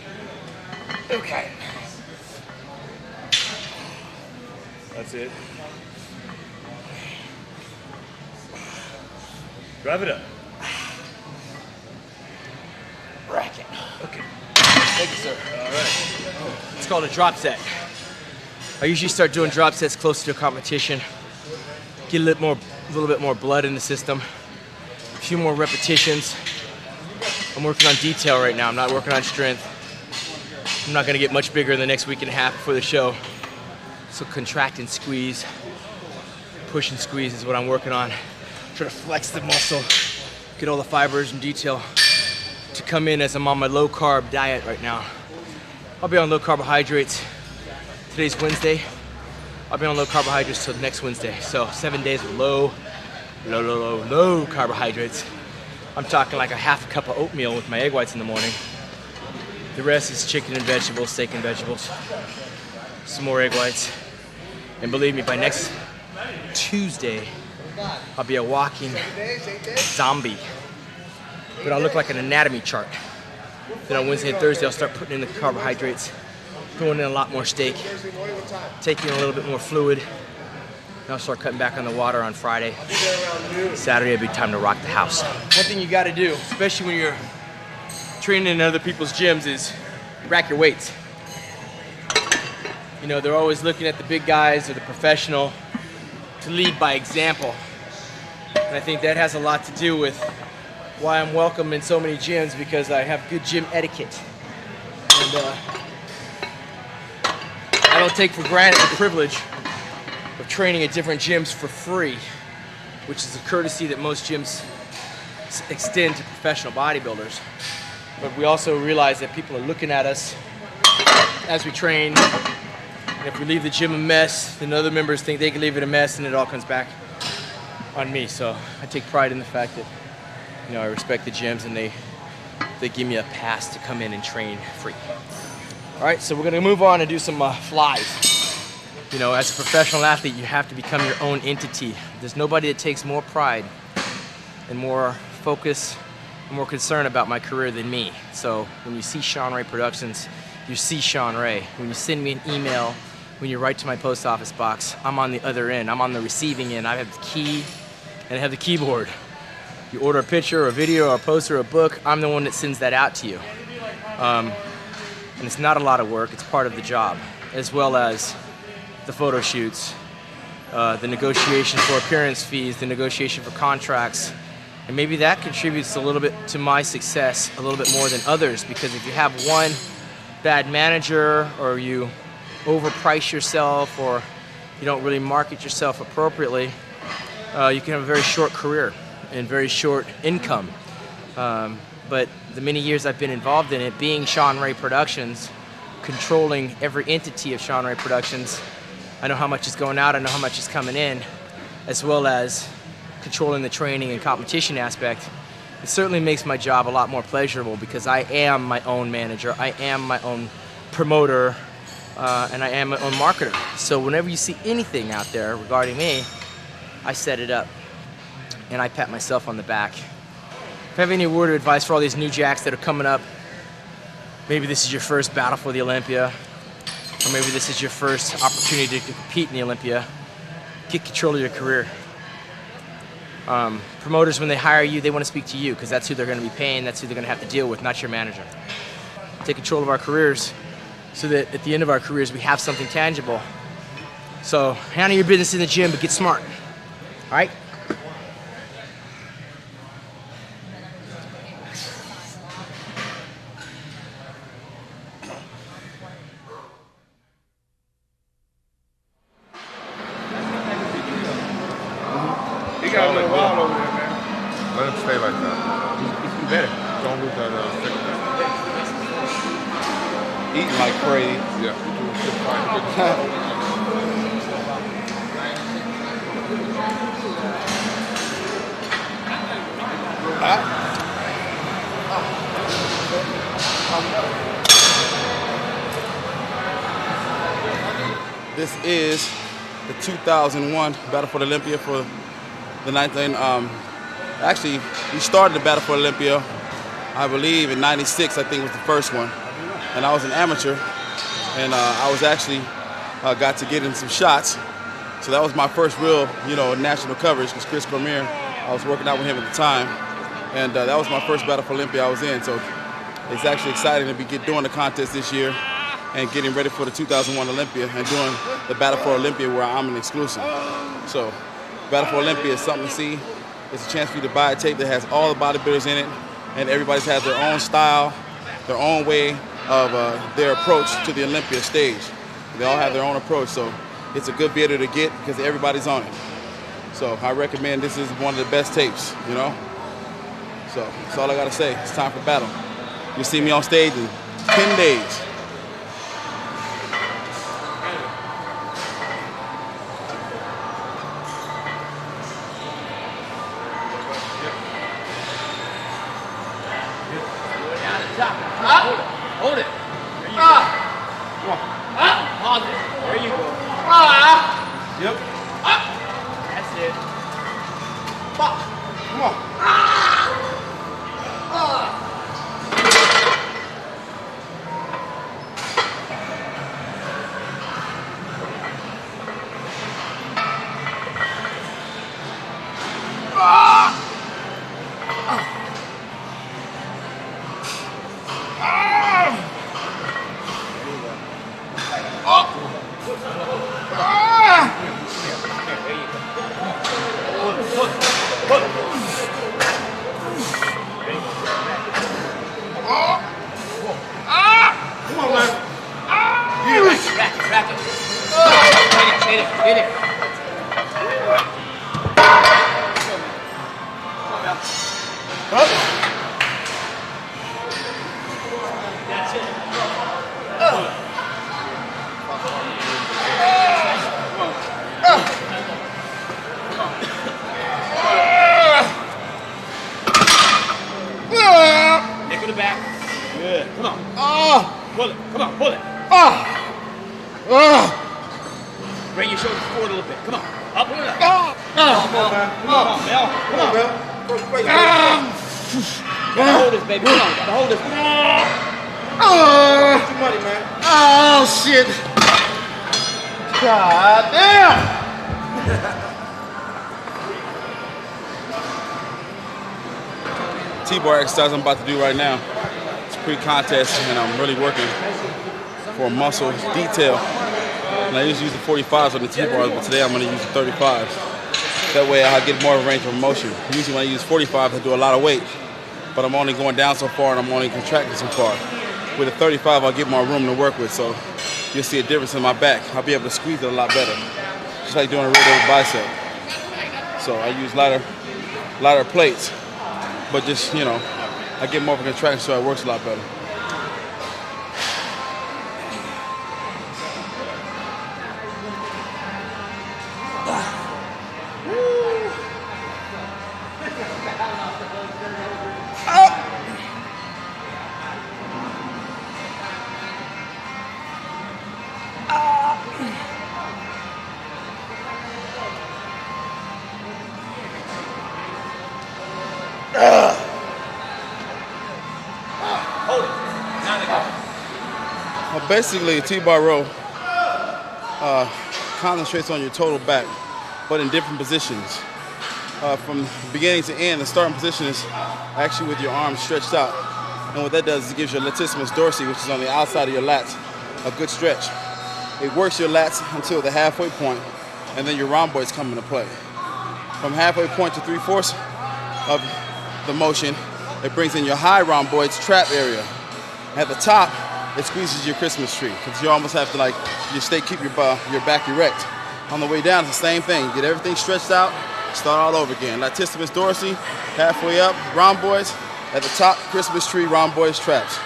Okay. That's it. Drive it up. Rack it. Okay. Thank you, sir. All right. It's called a drop set. I usually start doing drop sets closer to a competition. Get a little bit more blood in the system. A few more repetitions. I'm working on detail right now. I'm not working on strength. I'm not gonna get much bigger in the next week and a half before the show. So contract and squeeze, push and squeeze is what I'm working on. Try to flex the muscle, get all the fibers and detail to come in as I'm on my low carb diet right now. I'll be on low carbohydrates. Today's Wednesday. I'll be on low carbohydrates till next Wednesday. So 7 days of low carbohydrates. I'm talking like a half a cup of oatmeal with my egg whites in the morning. The rest is chicken and vegetables, steak and vegetables, some more egg whites. And believe me, by next Tuesday, I'll be a walking zombie. But I'll look like an anatomy chart. Then on Wednesday and Thursday, I'll start putting in the carbohydrates, throwing in a lot more steak, taking a little bit more fluid. And I'll start cutting back on the water on Friday. Saturday, it'll be time to rock the house. One thing you gotta do, especially when you're training in other people's gyms, is rack your weights. You know, they're always looking at the big guys or the professional to lead by example. And I think that has a lot to do with why I'm welcome in so many gyms, because I have good gym etiquette. And I don't take for granted the privilege of training at different gyms for free, which is a courtesy that most gyms extend to professional bodybuilders. But we also realize that people are looking at us as we train, And if we leave the gym a mess, then other members think they can leave it a mess, and it all comes back on me. So I take pride in the fact that, you know, I respect the gyms, and they give me a pass to come in and train free. All right, so we're gonna move on and do some flies. You know, as a professional athlete, you have to become your own entity. There's nobody that takes more pride and more focus and more concern about my career than me. So when you see Shawn Ray Productions, you see Shawn Ray. When you send me an email, when you write to my post office box, I'm on the other end. I'm on the receiving end. I have the key and I have the keyboard. You order a picture or a video or a poster or a book, I'm the one that sends that out to you. And it's not a lot of work, it's part of the job, as well as the photo shoots, the negotiation for appearance fees, the negotiation for contracts. And maybe that contributes a little bit to my success, a little bit more than others, because if you have one bad manager, or you overprice yourself, or you don't really market yourself appropriately, you can have a very short career and very short income. But the many years I've been involved in it, being Shawn Ray Productions, controlling every entity of Shawn Ray Productions, I know how much is going out, I know how much is coming in, as well as controlling the training and competition aspect. It certainly makes my job a lot more pleasurable, because I am my own manager, I am my own promoter, and I am my own marketer. So whenever you see anything out there regarding me, I set it up and I pat myself on the back. If I have any word of advice for all these new jacks that are coming up, maybe this is your first battle for the Olympia, or maybe this is your first opportunity to compete in the Olympia, get control of your career. Promoters, when they hire you, they want to speak to you, because that's who they're going to be paying, that's who they're going to have to deal with, not your manager. Take control of our careers so that at the end of our careers we have something tangible. So handle your business in the gym, but get smart. All right? He got a little wild over there, man. Let him stay like that. He's better. Don't lose that second time. Eating like crazy. Yeah. This is the 2001 Battle for the Olympia for the 19. Actually, we started the Battle for Olympia, I believe, in '96. I think was the first one, and I was an amateur, and I was actually got to get in some shots. So that was my first real, national coverage, because Chris Cormier, I was working out with him at the time, and that was my first Battle for Olympia I was in. So it's actually exciting to be doing the contest this year and getting ready for the 2001 Olympia and doing the Battle for Olympia where I'm an exclusive. So Battle for Olympia is something to see. It's a chance for you to buy a tape that has all the bodybuilders in it, and everybody's has their own style, their own way of their approach to the Olympia stage. They all have their own approach, so it's a good video to get because everybody's on it. So I recommend this is one of the best tapes, So that's all I gotta say. It's time for battle. You'll see me on stage in 10 days. Hold it. There you go. Come on. Pause it. There you go. Yep. That's it. Come on. Pull it. Come on, pull it. Bring your shoulders forward a little bit. Come on. Up and up. Come on, man. Come on, Mel. Come on, Mel. Gotta hold this, baby. Come on, gotta hold this. Too money, man. Oh, shit. God damn. T-bar exercise I'm about to do right now. It's pre-contest, and I'm really working for muscle detail. And I usually use the 45s on the T-bars, but today I'm going to use the 35s. That way I get more of a range of motion. Usually when I use 45s, I do a lot of weight, but I'm only going down so far and I'm only contracting so far. With a 35, I'll get more room to work with, so you'll see a difference in my back. I'll be able to squeeze it a lot better, just like doing a regular bicep. So I use lighter plates, but just, you know, I get more of a contraction so it works a lot better. Basically, a T-bar row concentrates on your total back, but in different positions. From beginning to end, the starting position is actually with your arms stretched out. And what that does is it gives your latissimus dorsi, which is on the outside of your lats, a good stretch. It works your lats until the halfway point, and then your rhomboids come into play. From halfway point to 3/4 of the motion, it brings in your high rhomboids trap area. At the top, it squeezes your Christmas tree, because you almost have to keep your back erect. On the way down, it's the same thing. Get everything stretched out, start all over again. Latissimus dorsi, halfway up, rhomboids. At the top, Christmas tree, rhomboids, traps.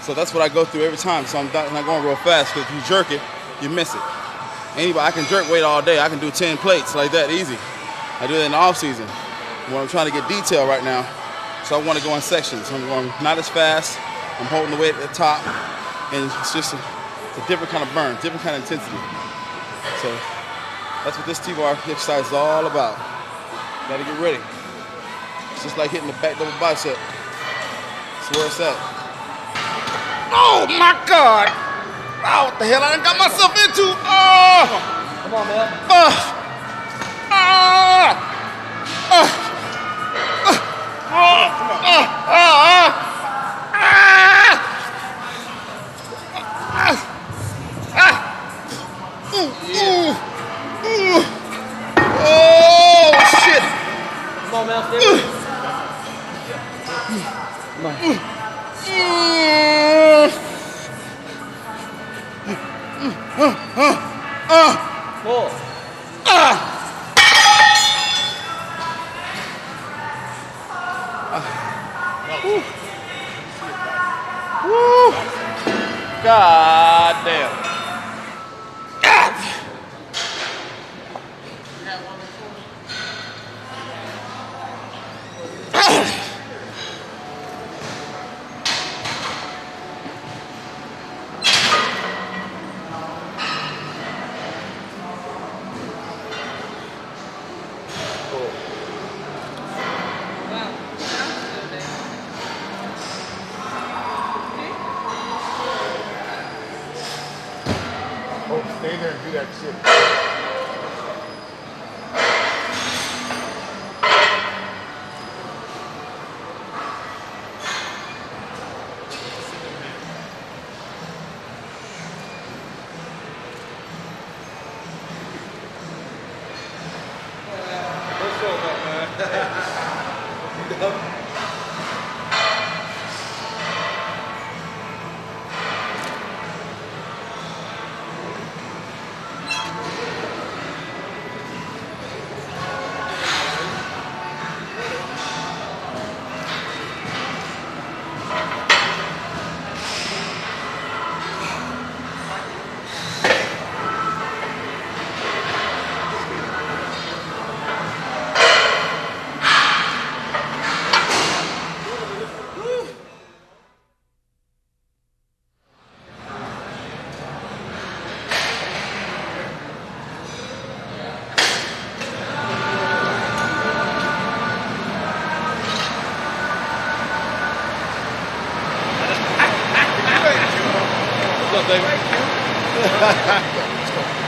So that's what I go through every time. So I'm not going real fast, because if you jerk it, you miss it. Anybody, I can jerk weight all day. I can do 10 plates like that, easy. I do that in the off season. When I'm trying to get detail right now, so I want to go in sections. I'm going not as fast. I'm holding the weight at the top, and it's just a different kind of burn, different kind of intensity. So that's what this T-bar exercise is all about. Gotta get ready. It's just like hitting the back double bicep. That's where it's at. Oh my God! Oh, what the hell I done got myself into? Oh! Come on, Mel. Oh shit! Come on, Mel. Come on. Pull. God damn. Oh, stay there and do that shit. up, David? Thank you. Let's go.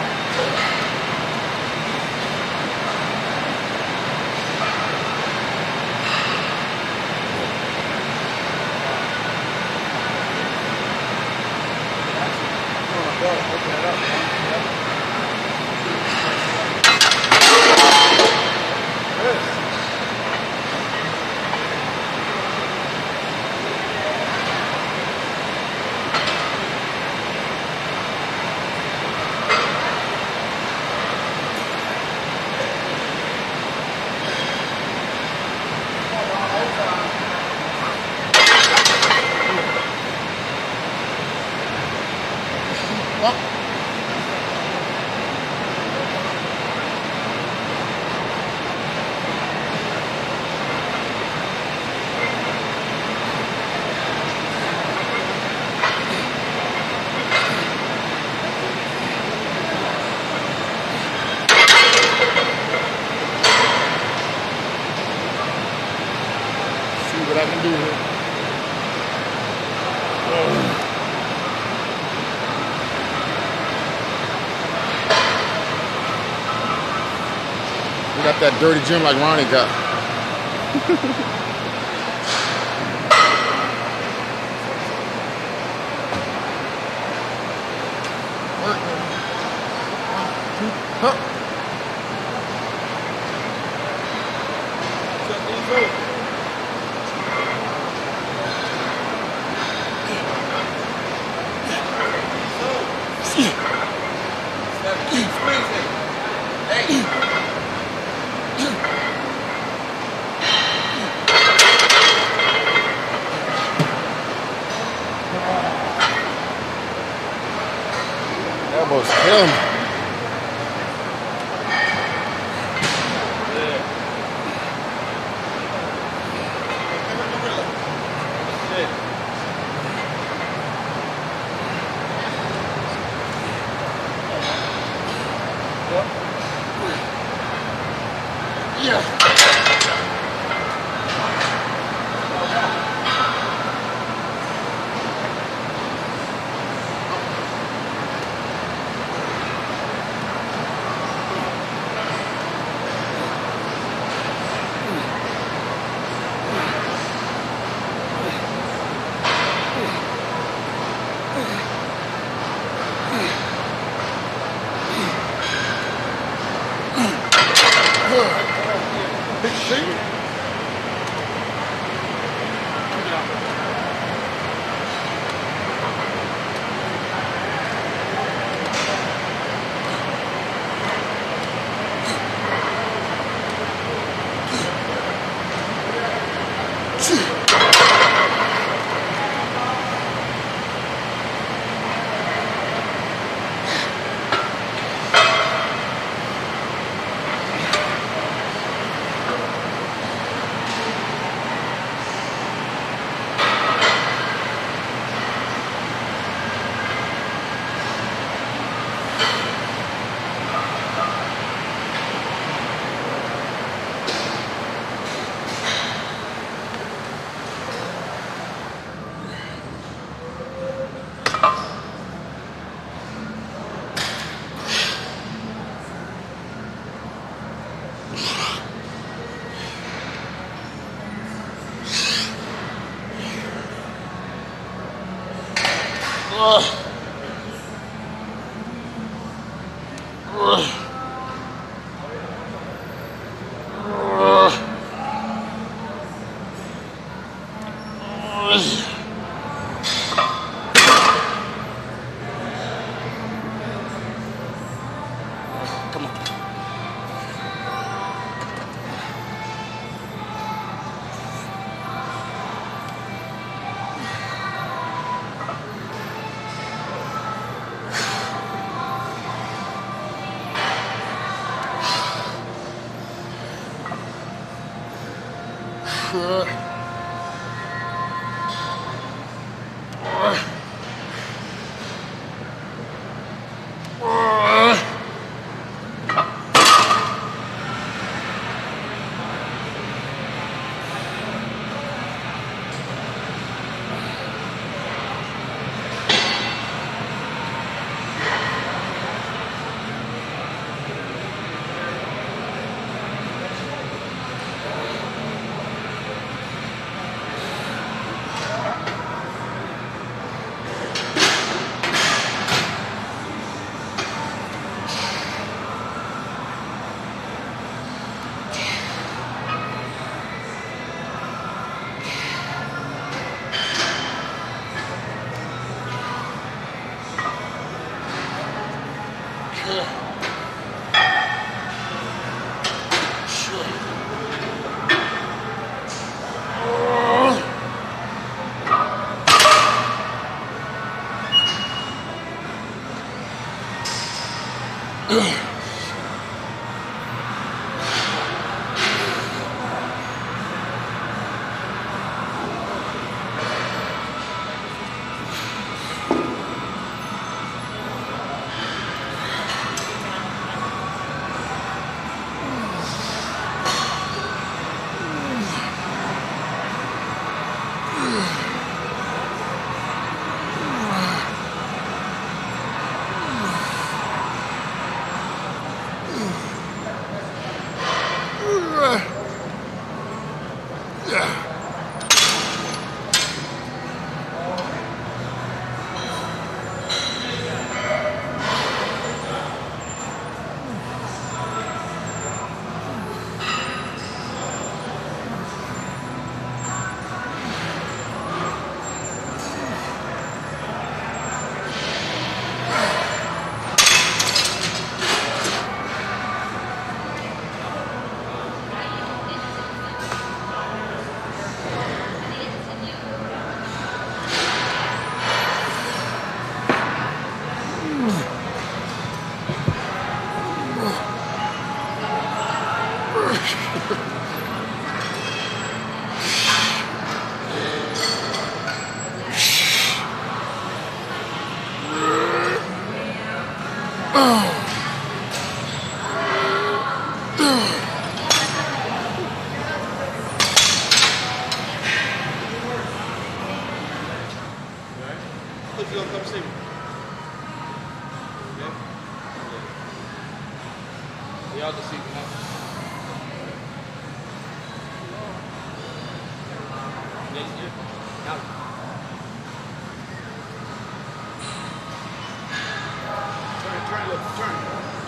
What I can do here. We got that dirty gym like Ronnie got. Elbows kill me.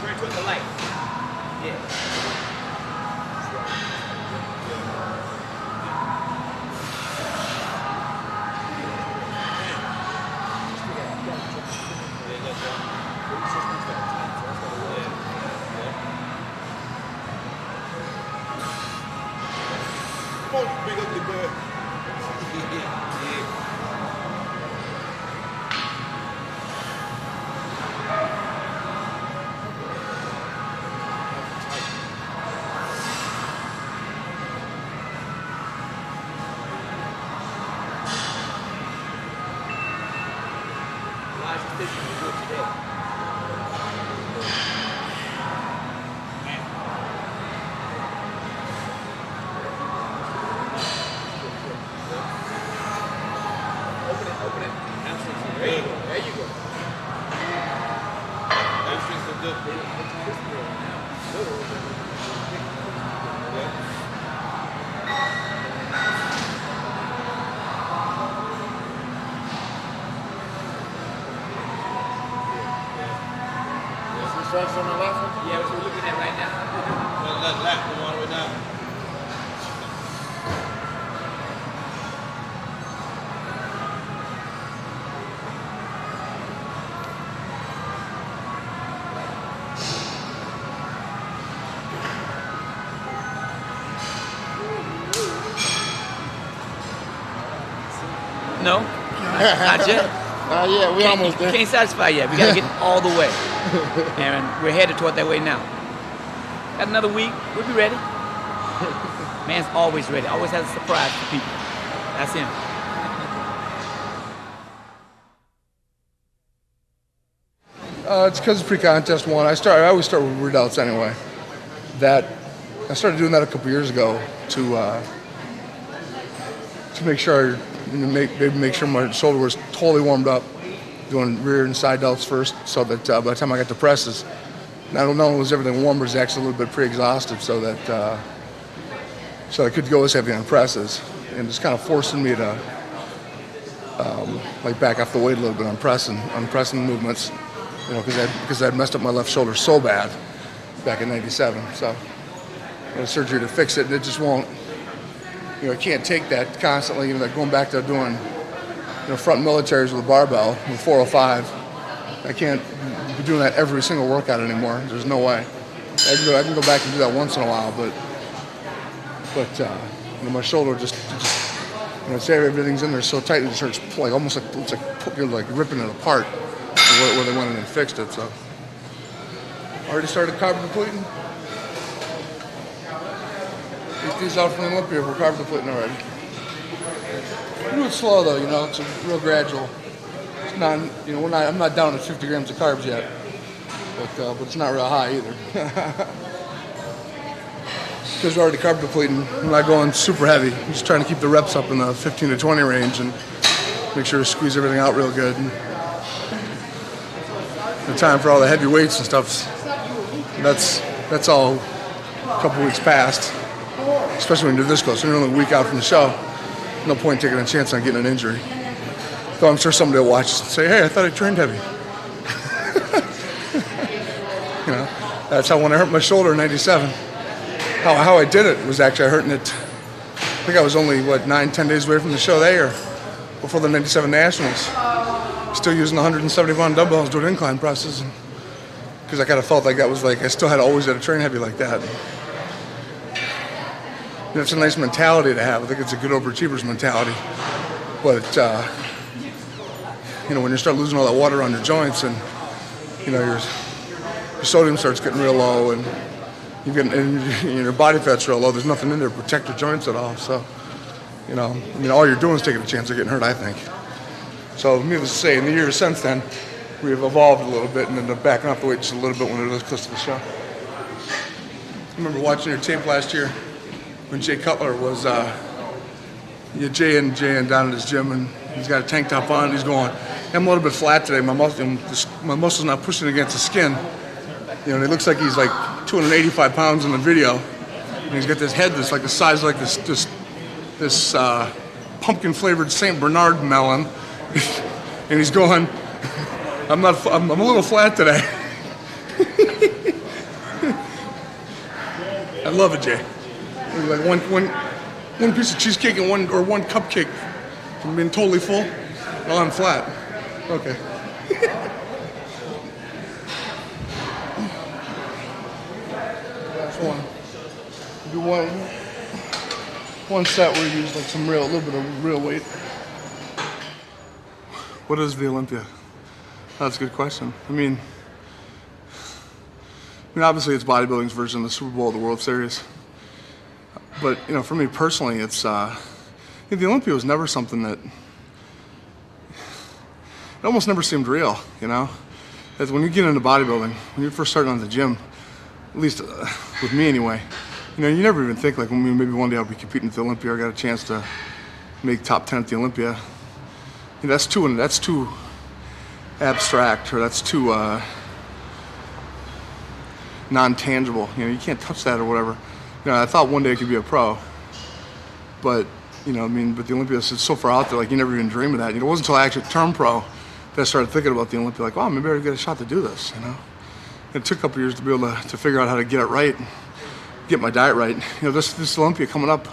Turn to the light. Yeah. Big ugly bird. On the left one? Yeah, what we're looking at right now. That left one all the way down. No, not yet. Yeah, we almost there. Can't satisfy yet. We gotta get all the way, and we're headed toward that way now. Got another week. We'll be ready. Man's always ready. Always has a surprise for people. That's him. It's because it's pre-contest one. I always start with readouts anyway. I started doing that a couple years ago to make sure my shoulder was totally warmed up, doing rear and side delts first, so that by the time I got to presses, not only was everything warm, but it was actually a little bit pre-exhausted, so that I could go as heavy on presses, and it's kind of forcing me to like back off the weight a little bit on pressing movements, you know, because I'd messed up my left shoulder so bad back in '97. So I had surgery to fix it, and it just won't. You know, I can't take that constantly. You know, like going back to doing, front militaries with a barbell with 405. I can't doing that every single workout anymore. There's no way. I can go back and do that once in a while, but you know, my shoulder just you know, say everything's in there so tight it starts like almost like it's like you're like ripping it apart where they went in and fixed it. So already started carb depleting. Get these out from Olympia. We're carb depleting already. We do it slow though, you know. It's a real gradual. It's not, you know, I'm not down to 50 grams of carbs yet, but it's not real high either. Because we're already carb depleting, I'm not going super heavy. I'm just trying to keep the reps up in the 15 to 20 range and make sure to squeeze everything out real good. And the time for all the heavy weights and stuff, that's all a couple weeks past. Especially when you're this close. When you're only a week out from the show, no point taking a chance on getting an injury. Though I'm sure somebody will watch and say, hey, I thought I trained heavy. You know, that's how when I hurt my shoulder in 97, how I did it was actually hurting it. I think I was only, 9-10 days away from the show that year, before the 97 Nationals. Still using 170-pound dumbbells doing incline presses. Because I kind of felt like that was like, I still always had to train heavy like that. You know, it's a nice mentality to have. I think it's a good overachiever's mentality. But, you know, when you start losing all that water on your joints and, you know, your sodium starts getting real low and your body fat's real low, there's nothing in there to protect your joints at all. So, you know, I mean, all you're doing is taking a chance of getting hurt, I think. So, needless to say, in the years since then, we've evolved a little bit and ended up backing off the weight just a little bit when we were this close to the show. I remember watching your tape last year when Jay Cutler was, Jay and down at his gym, and he's got a tank top on, and he's going, I'm a little bit flat today, my muscle's not pushing against the skin. You know, and it looks like he's like 285 pounds in the video, and he's got this head that's like the size of like this pumpkin-flavored St. Bernard melon, and he's going, I'm a little flat today. I love it, Jay. Like one piece of cheesecake and one cupcake from being totally full. Oh, I'm flat. Okay. Last one. Do one set where you use like a little bit of real weight. What is the Olympia? That's a good question. I mean, obviously it's bodybuilding's version of the Super Bowl of the World Series. But, you know, for me personally, it's, the Olympia was never something that, it almost never seemed real, you know? As when you get into bodybuilding, when you first start on the gym, at least with me anyway, you know, you never even think like, maybe one day I'll be competing at the Olympia, I got a chance to make top 10 at the Olympia. You know, that's too abstract, or that's too non-tangible. You know, you can't touch that or whatever. You know, I thought one day I could be a pro, but, you know, I mean, but the Olympia is so far out there, like, you never even dream of that. You know, it wasn't until I actually turned pro that I started thinking about the Olympia, like, wow, maybe I get a shot to do this, you know? It took a couple years to be able to figure out how to get it right, get my diet right. You know, this Olympia coming up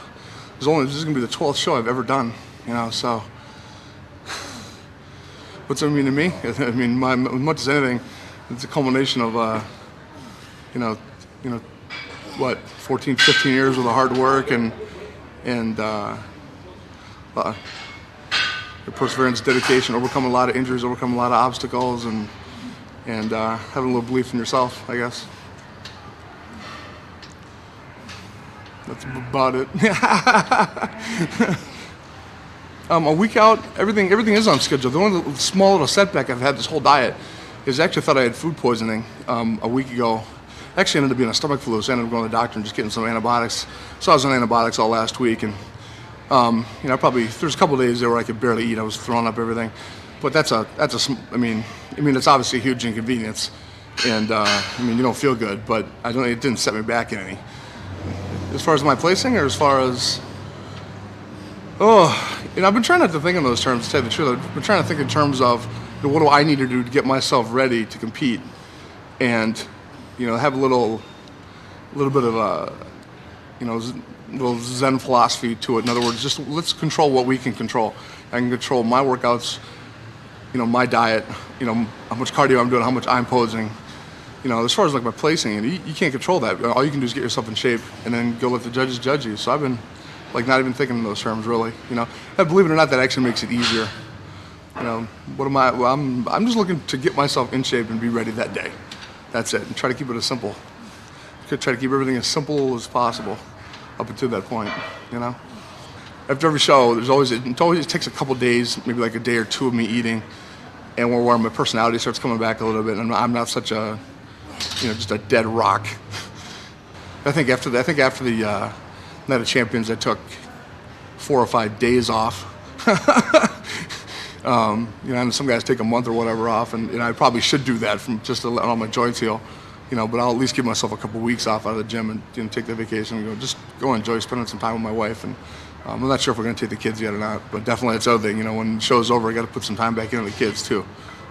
this is going to be the 12th show I've ever done, you know, so what's it mean to me? I mean, as much as anything, it's a culmination of, you know, what, 14, 15 years of hard work and perseverance, dedication, overcoming a lot of injuries, overcoming a lot of obstacles, and having a little belief in yourself, I guess. That's about it. A week out, everything is on schedule. The only small little setback I've had this whole diet is I actually thought I had food poisoning a week ago. Actually ended up being a stomach flu, so I ended up going to the doctor and just getting some antibiotics. So I was on antibiotics all last week, and you know, there's a couple of days there where I could barely eat. I was throwing up everything, but I mean, it's obviously a huge inconvenience, and I mean, you don't feel good, but it didn't set me back in any. As far as my placing, or as far as, you know, I've been trying not to think in those terms, to tell you the truth. I've been trying to think in terms of, you know, what do I need to do to get myself ready to compete, and, you know, have a little bit of a, you know, little Zen philosophy to it. In other words, just let's control what we can control. I can control my workouts my diet, how much cardio I'm doing, how much I'm posing. As far as like my placing, and you can't control that. All you can do is get yourself in shape and then go let the judges judge you. So I've been like not even thinking in those terms really. And believe it or not, that actually makes it easier. What am I? Well, I'm just looking to get myself in shape and be ready that day. That's it. And try to keep it as simple. Try to keep everything as simple as possible up until that point. After every show, it always takes a couple days, maybe like a day or two of me eating, and where my personality starts coming back a little bit, and I'm not such a, just a dead rock. I think after the Night of Champions, I took 4 or 5 days off. And some guys take a month or whatever off, and I probably should do that from just to let all my joints heal. But I'll at least give myself a couple weeks off out of the gym and take the vacation and go enjoy spending some time with my wife. And I'm not sure if we're going to take the kids yet or not, but definitely it's the other thing. When the show's over, I got to put some time back into the kids too.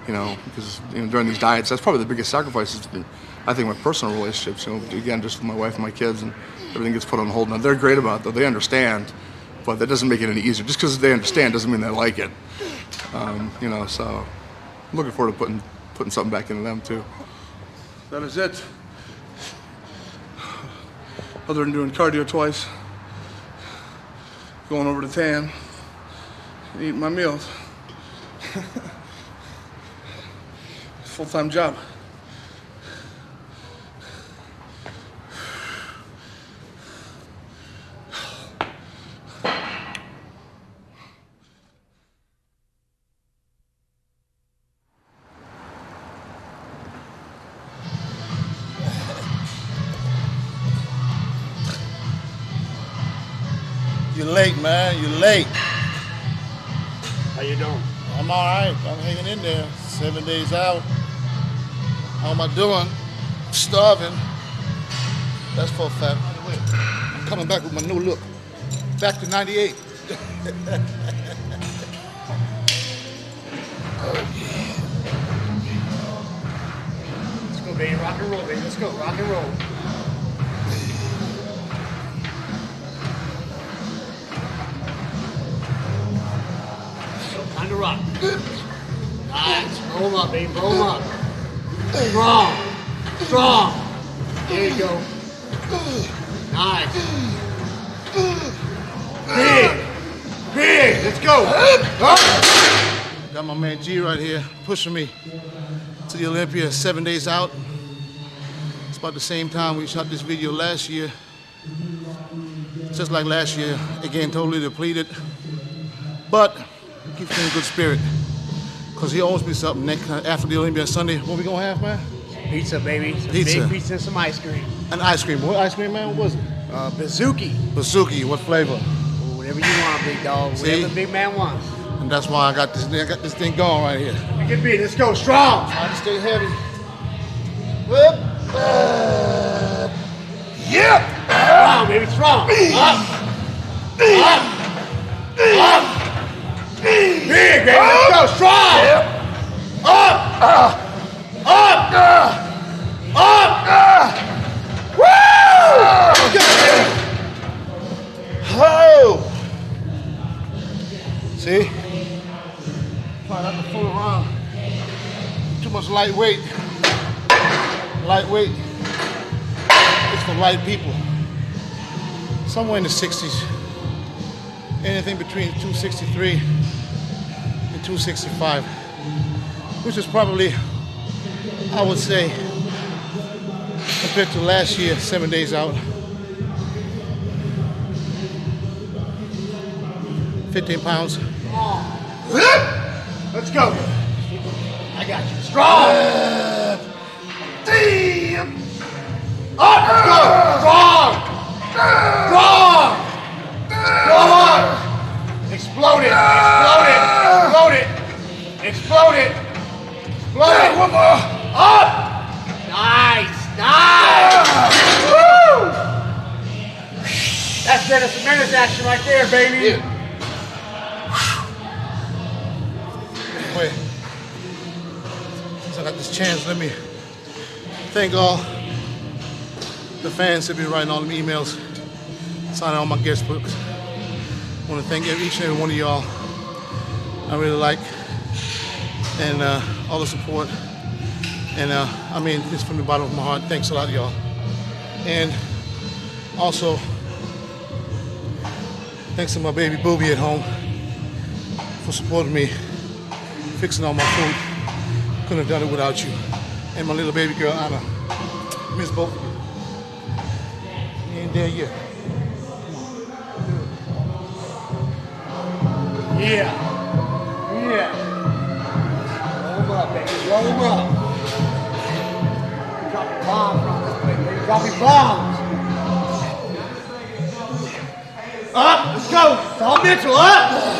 Because during these diets, that's probably the biggest sacrifice is, I think, my personal relationships. Again, just with my wife and my kids, and everything gets put on hold. Now they're great about it, though. They understand, but that doesn't make it any easier. Just because they understand doesn't mean they like it. So I'm looking forward to putting something back into them too. That is it. Other than doing cardio twice, going over to tan, and eating my meals. Full-time job. You're late, man. You're late. How you doing? I'm all right. I'm hanging in there. 7 days out. How am I doing? Starving. That's for a fact. By the way, I'm coming back with my new look. Back to 98. Let's go, baby. Rock and roll, baby. Let's go. Rock and roll. Time to rock. Nice. Roll them up, baby. Roll them up. Strong. Strong. There you go. Nice. Big. Big. Let's go. Got my man G right here pushing me to the Olympia 7 days out. It's about the same time we shot this video last year. Just like last year, again, totally depleted. But keeps me in good spirit. Because he owes me something after the Olympia Sunday. What we gonna have, man? Pizza, baby. Some Pizza. Big pizza and some ice cream. An ice cream. What ice cream, man? What was it? Bazooki. Bazooki. What flavor? Whatever you want, big dog. Whatever the big man wants. And that's why I got this thing going right here. Make it big. Let's go. Strong. Try to stay heavy. Whip. Yep. Strong, baby. Strong. Up. Up. Up. Big, baby. Let's go. Strong. Up. Up. Up. Woo! Oh! See? Try not to fool around. Too much lightweight. Lightweight. It's for light people. Somewhere in the 60s. Anything between 263 and 265. Which is probably, I would say, compared to last year, 7 days out, 15 pounds. Let's go. I got you. Strong. Damn. Up. Let's go. Strong. Strong. Strong. Explode it. Explode it. Explode it. Explode it. Explode it. One more. Up. Nice. Nice. Woo. That's Dennis Menace action right there, baby. Yeah. Wait. Since I got this chance, let me thank all the fans that have been writing all them emails, signing all my guest books. I want to thank each and every one of y'all I really like. and all the support. And I mean, it's from the bottom of my heart. Thanks a lot, y'all. And also, thanks to my baby Booby at home for supporting me, fixing all my food. Couldn't have done it without you. And my little baby girl, Anna. Miss both of you. You ain't there yet. Yeah. Yeah. Roll them up, baby. Roll them up. Drop your bombs on this place, baby. Drop your bombs. Up. Let's go. It's all mental. Up.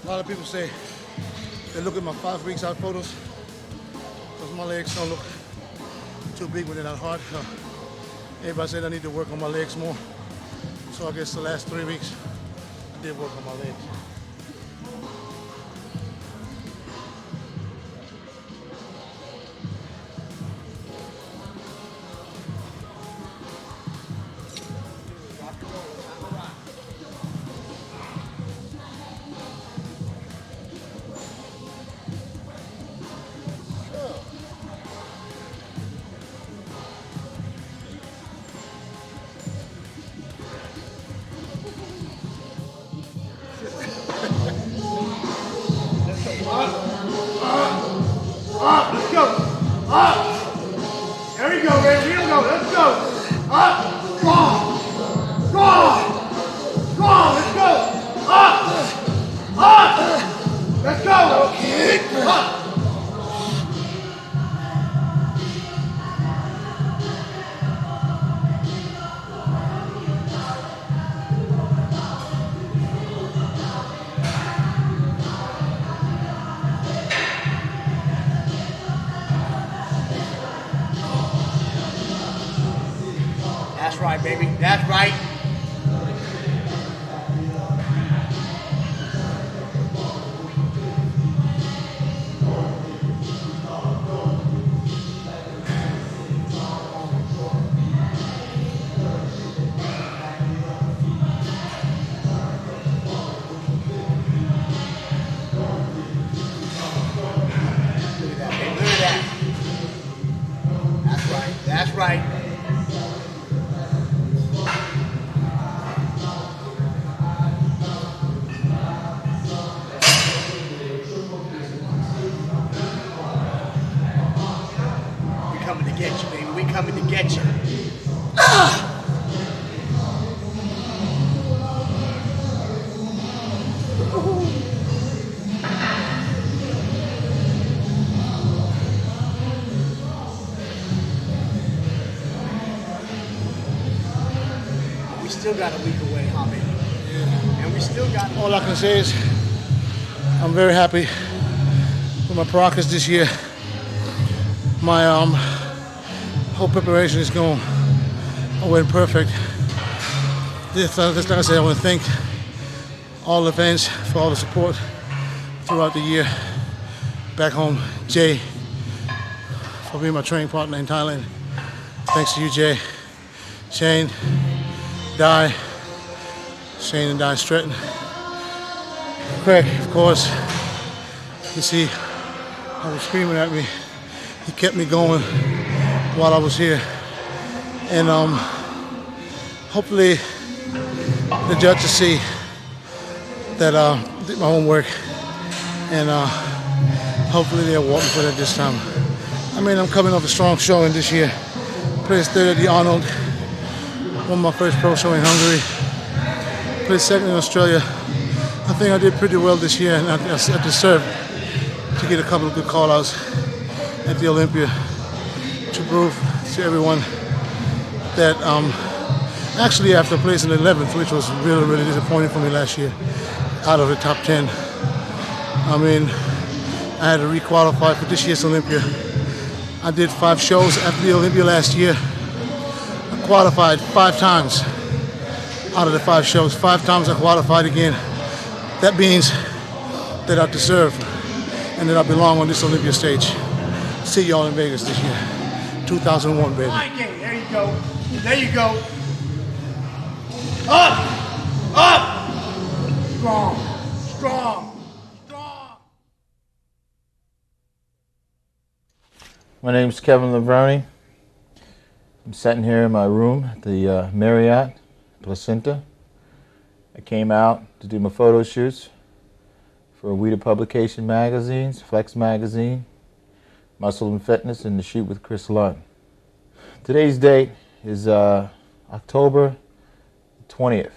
A lot of people say they look at my 5 weeks out photos because my legs don't look too big when they're not hard. Everybody said I need to work on my legs more. So I guess the last 3 weeks I did work on my legs. Let's go. Up. There we go, baby. Here we go. Let's go. Up. Strong. Strong. Strong. Let's go. Up. Up. Let's go. Up. That's right, baby. That's right. Look at that, baby. Look at that. That's right. That's right. Coming to get you, baby. We coming to get you. We still got a week away, huh, baby? Yeah. And we still got. All I can say is I'm very happy with my progress this year. My whole preparation is going. I went perfect. Just like I said, I want to thank all the fans for all the support throughout the year. Back home, Jay, for being my training partner in Thailand. Thanks to you, Jay. Shane, Di, Shane and Di Stratton. Craig, of course. You see, I was screaming at me. He kept me going while I was here. And hopefully the judges see that I did my homework, and hopefully they'll walk me for that this time. I mean, I'm coming off a strong showing this year. Placed third at the Arnold, won my first pro show in Hungary, placed second in Australia. I think I did pretty well this year, and I deserve to get a couple of good call-outs at the Olympia to prove to everyone that actually after placing 11th, which was really, really disappointing for me last year, out of the top 10, I mean, I had to re-qualify for this year's Olympia. I did 5 shows after the Olympia last year. I qualified 5 times out of the 5 shows. 5 times I qualified again. That means that I deserve and that I belong on this Olympia stage. See y'all in Vegas this year, 2001, baby. There you go. There you go. Up! Up! Strong. Strong. Strong. My name's Kevin Levrone. I'm sitting here in my room at the Marriott Placenta. I came out to do my photo shoots for We The Publication magazines, Flex Magazine, Muscle and Fitness, and the shoot with Chris Lund. Today's date is October 20th.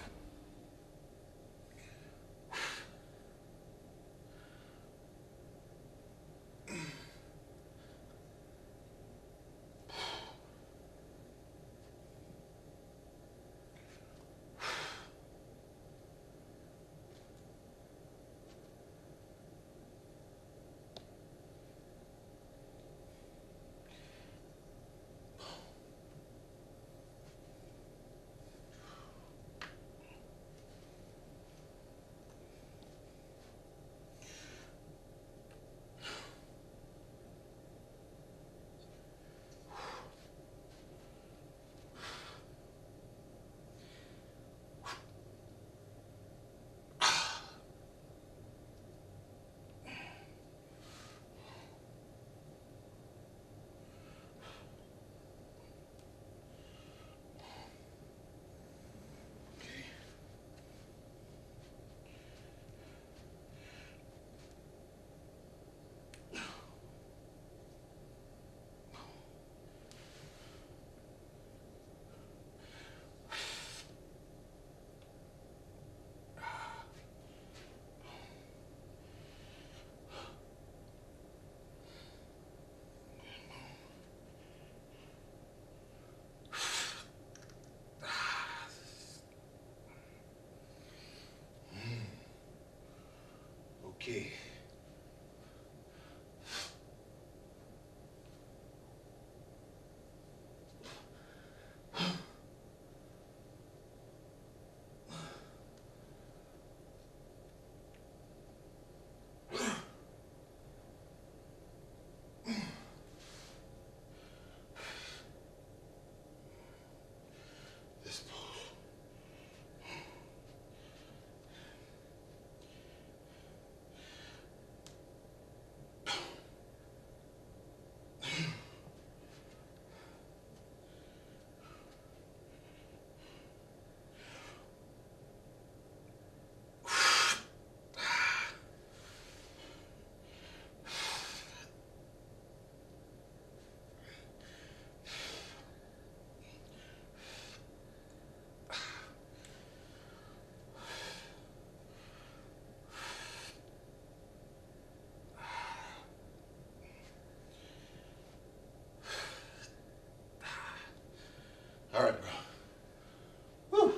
Okay. All right, bro. Woo.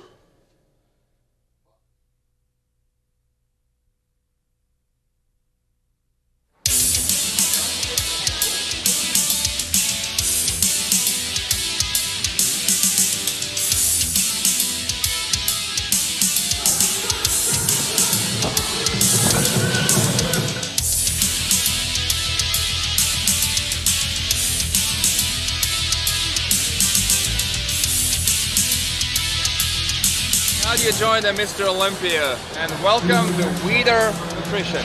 How do you join the Mr. Olympia? And welcome to Weider Nutrition.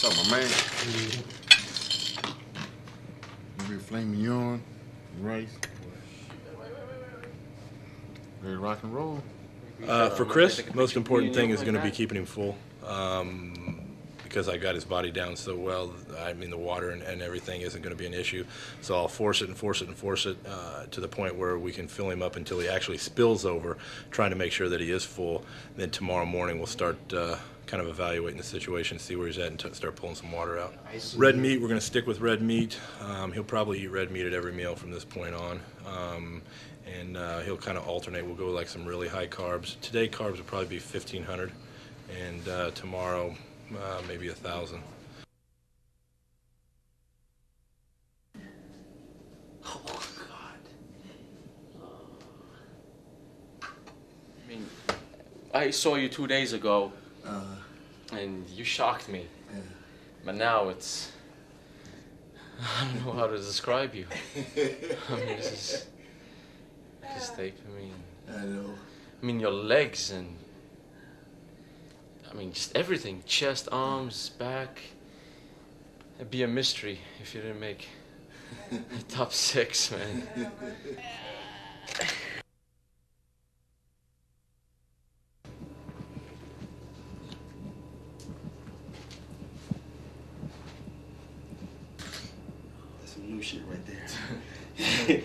What's up, my man? Maybe flaming yawn, rice. Ready to rock and roll? For Chris, most important thing is going to be keeping him full. Because because I got his body down so well, I mean, the water and everything isn't going to be an issue. So I'll force it and force it and force it to the point where we can fill him up until he actually spills over, trying to make sure that he is full. Then tomorrow morning we'll start kind of evaluating the situation, see where he's at, and start pulling some water out. Red meat, we're going to stick with red meat. He'll probably eat red meat at every meal from this point on. And he'll kind of alternate. We'll go with like some really high carbs. Today carbs will probably be 1,500, and tomorrow maybe 1,000. Oh God! I mean, I saw you 2 days ago, and you shocked me. But now it's, I don't know how to describe you. I mean, this is mistake. I know. I mean, your legs and, I mean, just everything. Chest, arms, back. It'd be a mystery if you didn't make top 6, man. That's some new shit right there.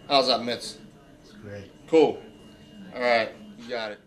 How's that, Mitz? It's great. Cool. All right, you got it.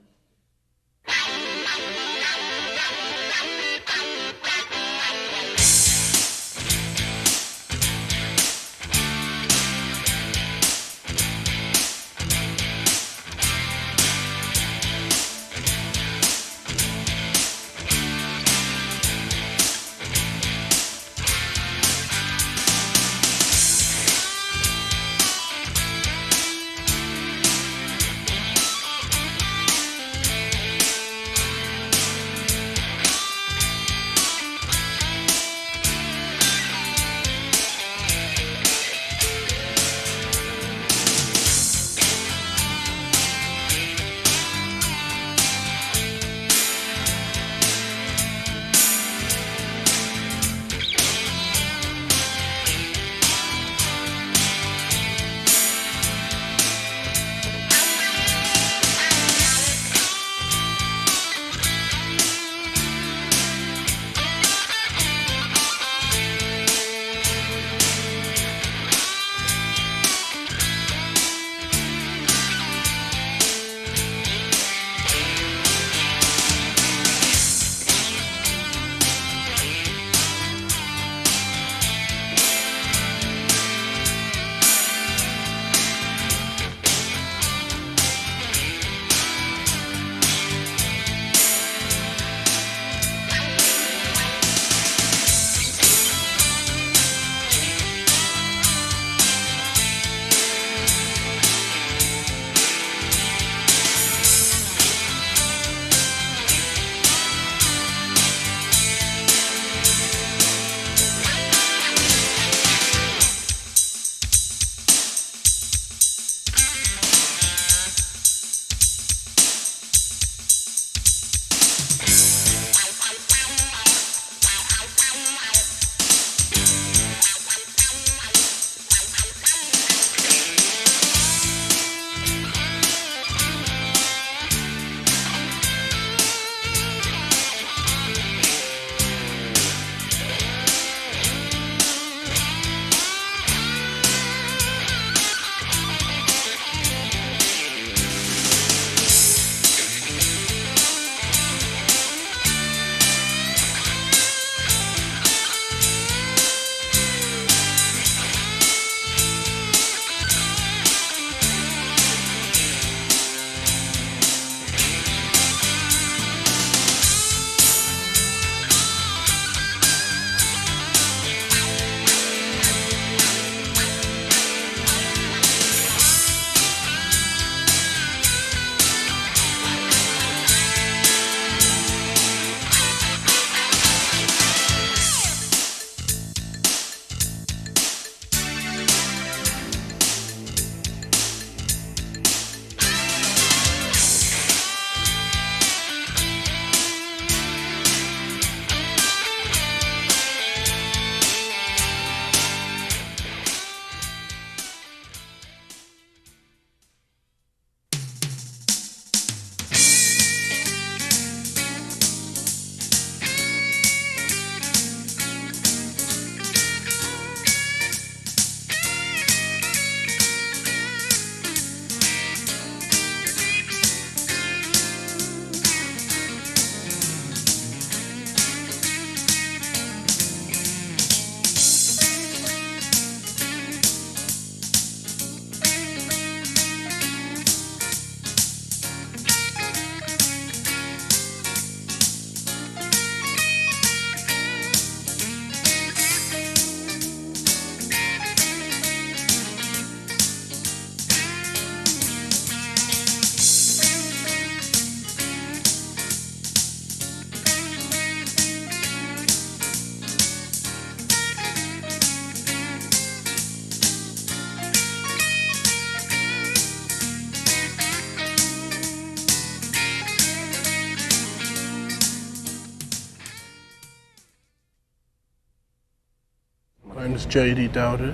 My name is JD Dawodu.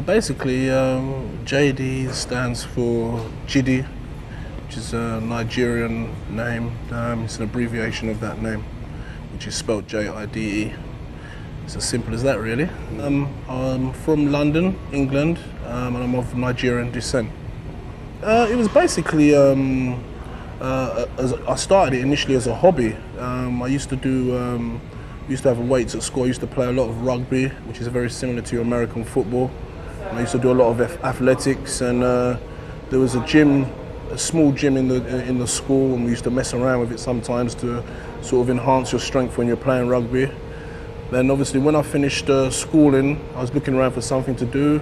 Basically, JD stands for Jidi, which is a Nigerian name. It's an abbreviation of that name, which is spelled J-I-D-E. It's as simple as that, really. I'm from London, England, and I'm of Nigerian descent. It was basically, I started it initially as a hobby. I used to have weights at school. I used to play a lot of rugby, which is very similar to American football. I used to do a lot of athletics, and there was a small gym in the school, and we used to mess around with it sometimes to sort of enhance your strength when you're playing rugby. Then obviously when I finished schooling, I was looking around for something to do.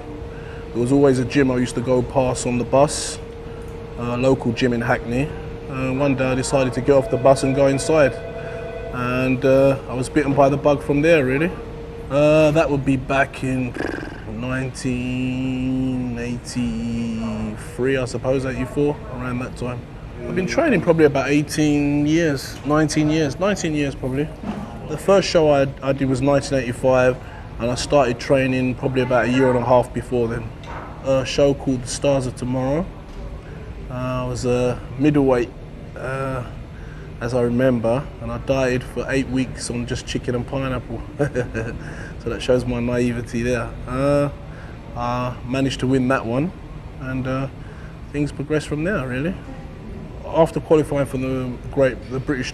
There was always a gym I used to go past on the bus, a local gym in Hackney. One day I decided to get off the bus and go inside, and I was bitten by the bug from there, really. That would be back in 1983, I suppose, 84, around that time. I've been training probably about 19 years probably. The first show I did was 1985, and I started training probably about a year and a half before then. A show called The Stars of Tomorrow. I was a middleweight, as I remember, and I dieted for 8 weeks on just chicken and pineapple. So that shows my naivety there. I managed to win that one, and things progressed from there, really. After qualifying for the British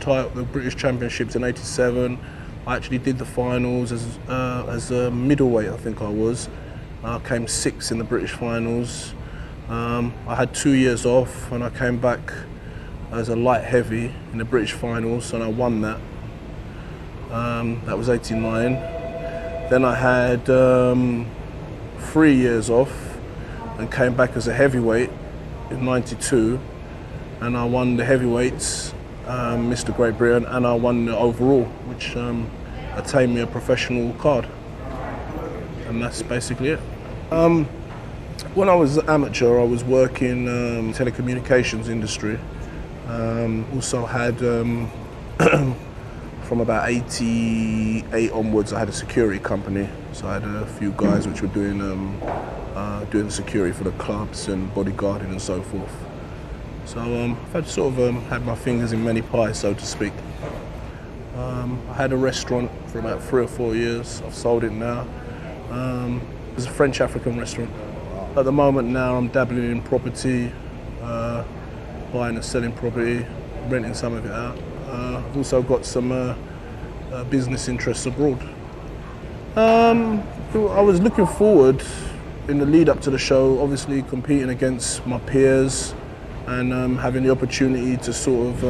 Championships in '87, I actually did the finals as a middleweight. I think I was. I came 6th in the British finals. I had 2 years off, and I came back as a light heavy in the British finals, and I won that. That was '89. Then I had 3 years off and came back as a heavyweight in '92, and I won the heavyweights, Mr. Great Britain, and I won the overall, which attained me a professional card. And that's basically it. When I was amateur, I was working in telecommunications industry. Also had, from about 88 onwards, I had a security company. So I had a few guys which were doing the security for the clubs and bodyguarding and so forth. So I've had had my fingers in many pies, so to speak. I had a restaurant for about 3 or 4 years. I've sold it now. It was a French-African restaurant. At the moment now, I'm dabbling in property, buying and selling property, renting some of it out. I've also got some business interests abroad. I was looking forward in the lead up to the show, obviously competing against my peers and having the opportunity to sort of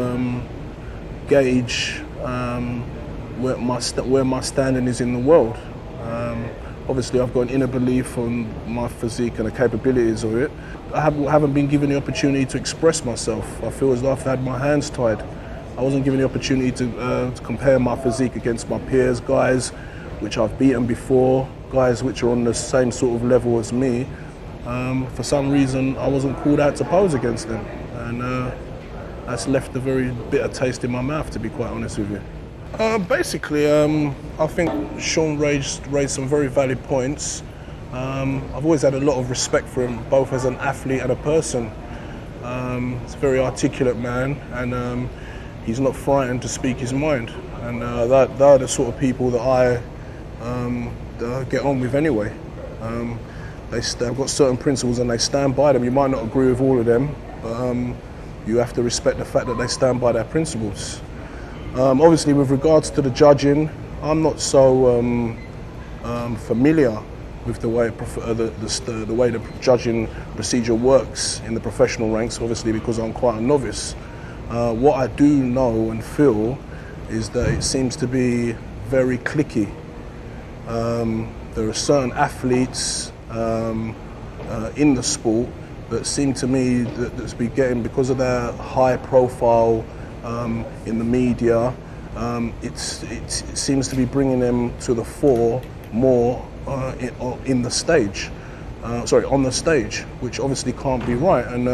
gauge where my standing is in the world. Obviously, I've got an inner belief on my physique and the capabilities of it. I haven't been given the opportunity to express myself. I feel as though I've had my hands tied. I wasn't given the opportunity to compare my physique against my peers, guys which I've beaten before, guys which are on the same sort of level as me. For some reason, I wasn't called out to pose against them, and that's left a very bitter taste in my mouth, to be quite honest with you. Basically, I think Shawn raised some very valid points. I've always had a lot of respect for him, both as an athlete and a person. He's a very articulate man, and he's not frightened to speak his mind. And they're the sort of people that I get on with anyway. They've got certain principles and they stand by them. You might not agree with all of them, but you have to respect the fact that they stand by their principles. Obviously, with regards to the judging, I'm not so familiar with the way the way the judging procedure works in the professional ranks, obviously because I'm quite a novice. What I do know and feel is that it seems to be very cliquey. There are certain athletes in the sport that seem to me that's be getting, because of their high profile in the media, it seems to be bringing them to the fore more on the stage, which obviously can't be right. And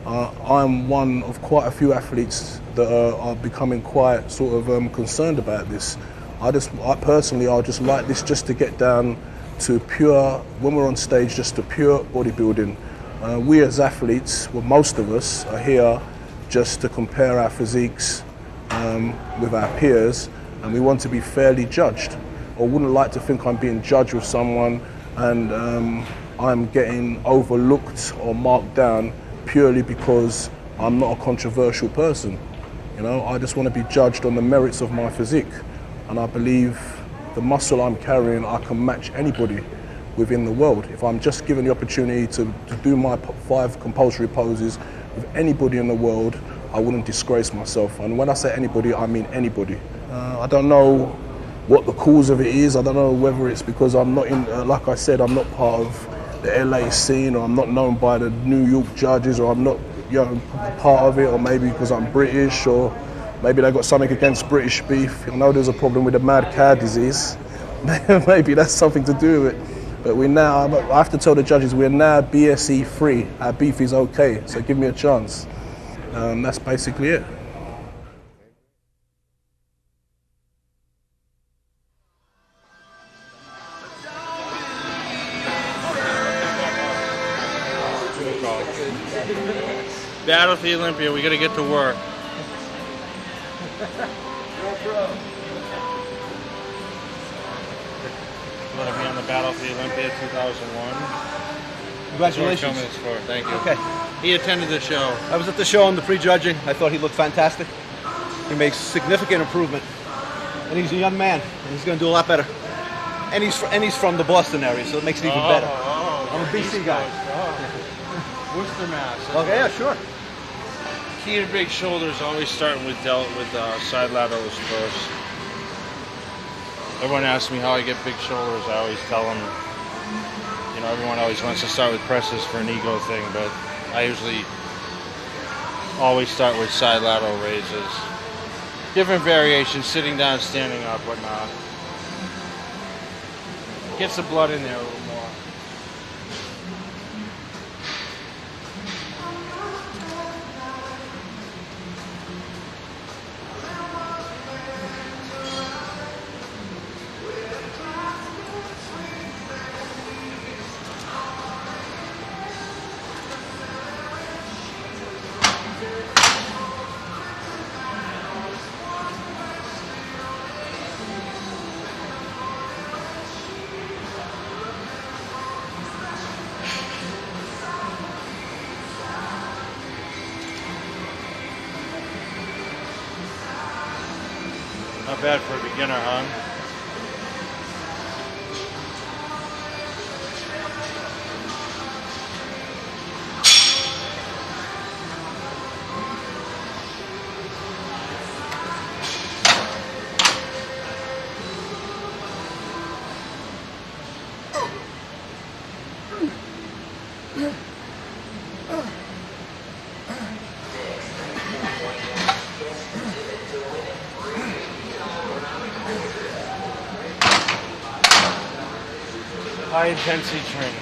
I'm one of quite a few athletes that are becoming quite sort of concerned about this. I personally, I just like this just to get down to pure, when we're on stage, just to pure bodybuilding. We as athletes, well, most of us are here just to compare our physiques with our peers, and we want to be fairly judged. I wouldn't like to think I'm being judged with someone and I'm getting overlooked or marked down purely because I'm not a controversial person. You know, I just want to be judged on the merits of my physique, and I believe the muscle I'm carrying, I can match anybody within the world. If I'm just given the opportunity to do my 5 compulsory poses with anybody in the world, I wouldn't disgrace myself. And when I say anybody, I mean anybody. I don't know what the cause of it is. I don't know whether it's because I'm not in, like I said, I'm not part of the LA scene, or I'm not known by the New York judges, or I'm not, you know, part of it, or maybe because I'm British, or maybe they got something against British beef. You know, there's a problem with the mad cow disease. Maybe that's something to do with it. But we're now, I have to tell the judges, we're now BSE free. Our beef is okay, so give me a chance. That's basically it. Battle for the Olympia, we gotta get to work. Want to be on the Battle for the Olympia 2001. Congratulations. That's what we're filming this for. Thank you. Okay. He attended the show. I was at the show on the pre-judging. I thought he looked fantastic. He makes significant improvement. And he's a young man, and he's going to do a lot better. And he's from the Boston area, so it makes it even better. I'm a BC guy. Worcester, Mass. Okay, yeah, sure. Key to big shoulders, always starting with side laterals first. Everyone asks me how I get big shoulders. I always tell them, you know, everyone always wants to start with presses for an ego thing, but I usually always start with side lateral raises. Different variations, sitting down, standing up, whatnot. Gets the blood in there a little more. Not bad for a beginner, huh? High intensity training.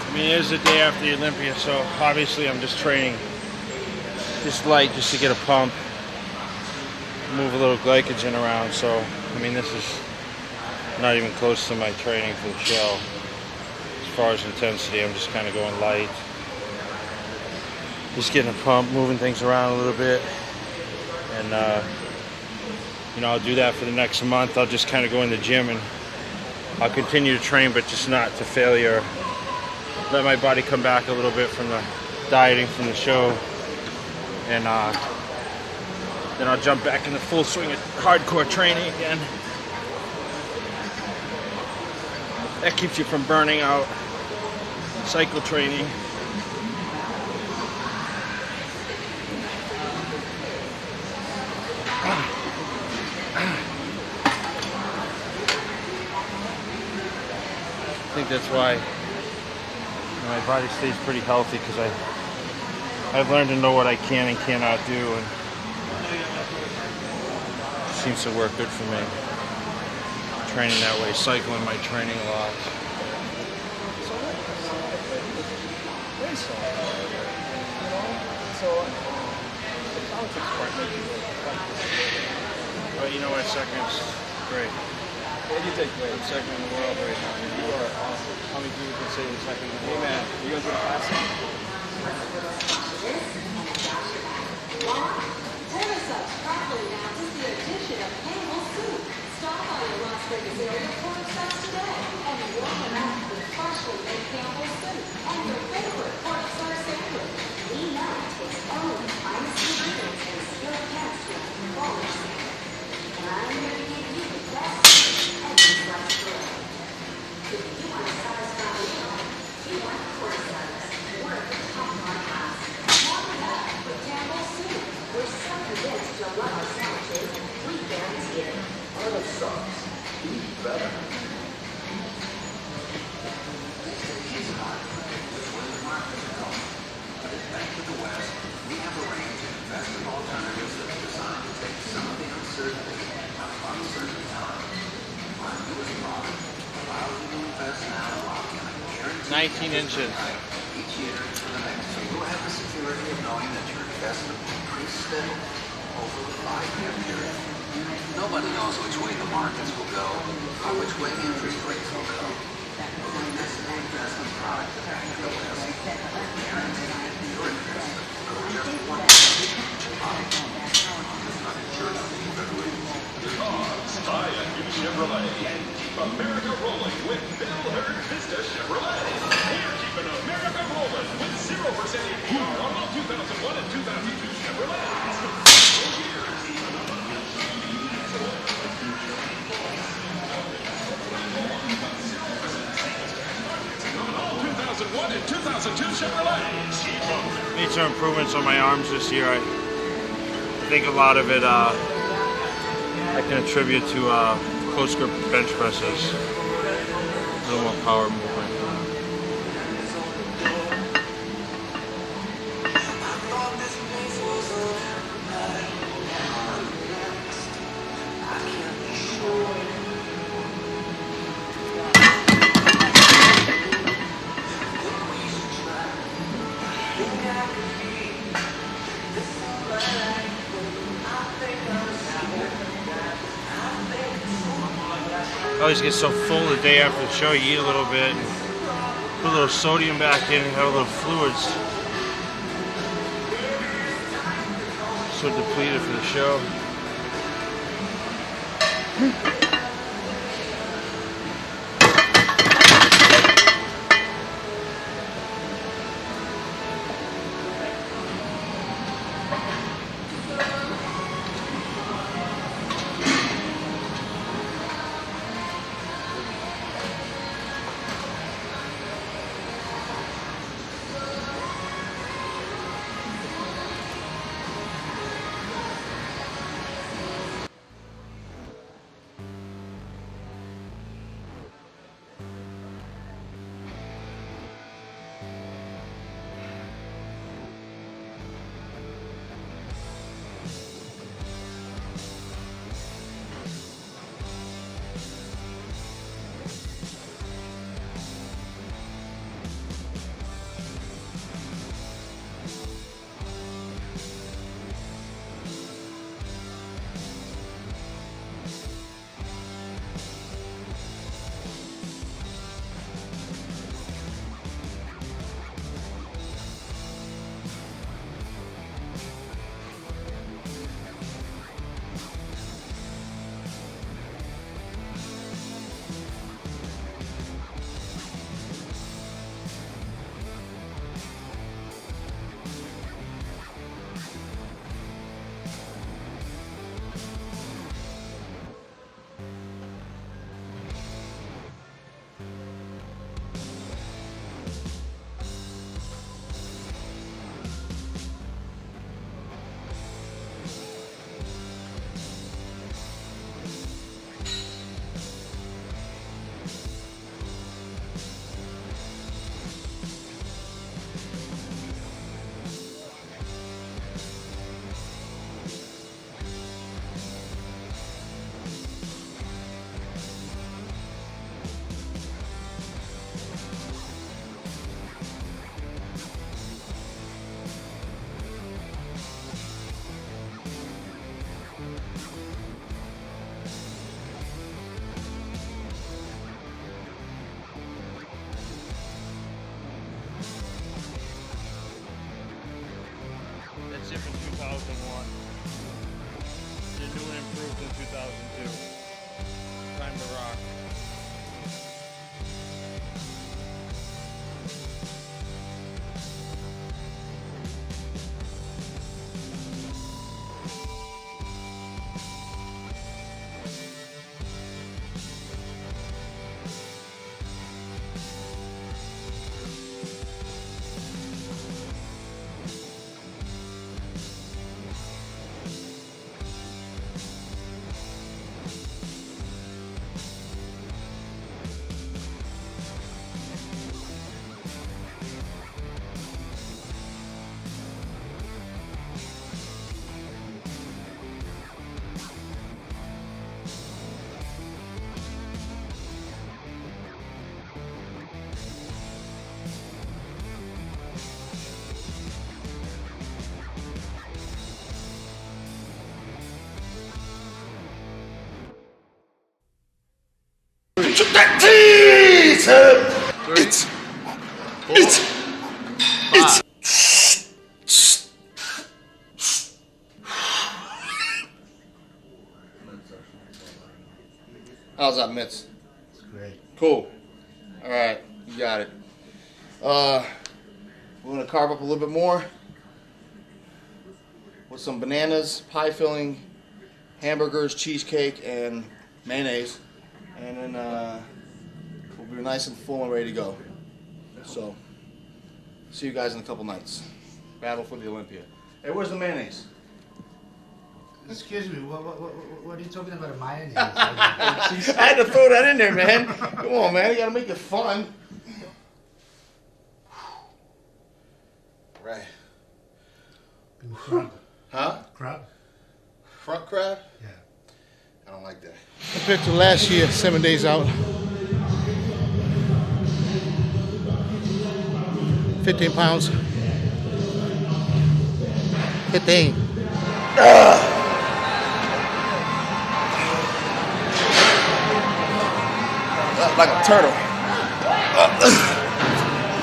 I mean, it is the day after the Olympia, so obviously I'm just training just light, just to get a pump, move a little glycogen around. So, I mean, this is not even close to my training for the show. As far as intensity, I'm just kind of going light. Just getting a pump, moving things around a little bit, and you know, I'll do that for the next month. I'll just kind of go in the gym and I'll continue to train, but just not to failure. Let my body come back a little bit from the dieting from the show, and then I'll jump back in the full swing of hardcore training again. That keeps you from burning out. Cycle training. I think that's why my body stays pretty healthy, because I've learned to know what I can and cannot do, and it seems to work good for me. Training that way, cycling my training a lot. But you know, my second's great. What do you think, Ray? I'm second in the world right now. You are awesome. How many people can say you're second in the world? Hey man, you guys are classic. Triceps properly announces the addition of camel soup. Stop by your Las Vegas area for Triceps today and warm it up with freshly made camel soup and your favorite pork star sandwich. We know it takes only the finest ingredients and skilled cast to make a quality sandwich. And I'm going to give you the best sandwich every slice through. If you want a satisfying meal, you want Triceps. We're at the top of our class. Warm it up with camel soup. We're so convinced you'll love our sandwiches, we guarantee it. Other sauce, eat better. Back to the West, we have a range of investment alternatives that are designed to take some of the uncertainty out of uncertain times. Our newest product allows you to invest now and lock in a guaranteed 19 inches. each year for the next. So you'll have the security of knowing that your investment will increase steadily over the 5-year period. Nobody knows which way the markets will go or which way interest rates will go. But this is an investment product that Bank of the West guarantees that your investment will go just 1%. Buy a new Chevrolet and keep America rolling with Bill Hurd Vista Chevrolet. We're keeping America rolling with 0% APR on all 2001 and 2002 Chevrolets. 4 years. 2001 and 2002 Chevrolet. Made some improvements on my arms this year. I think a lot of it I can attribute to close grip bench presses. A little more power movement. I always get so full the day after the show, you eat a little bit, put a little sodium back in and have a little fluids. So depleted for the show. in 2002. Time to rock. How's that, Mitts? It's great. Cool. All right, you got it. We're gonna carve up a little bit more with some bananas, pie filling, hamburgers, cheesecake, and mayonnaise, and then we'll be nice and full and ready to go. So, see you guys in a couple nights. Battle for the Olympia. Hey, where's the mayonnaise? Excuse me, what are you talking about, mayonnaise? I had to throw that in there, man. Come on, man. You gotta make it fun. Right. Crab. Huh? Crab? Front crab? Yeah. I don't like that. Compared to last year, 7 days out. 15 pounds. 15. Like a turtle.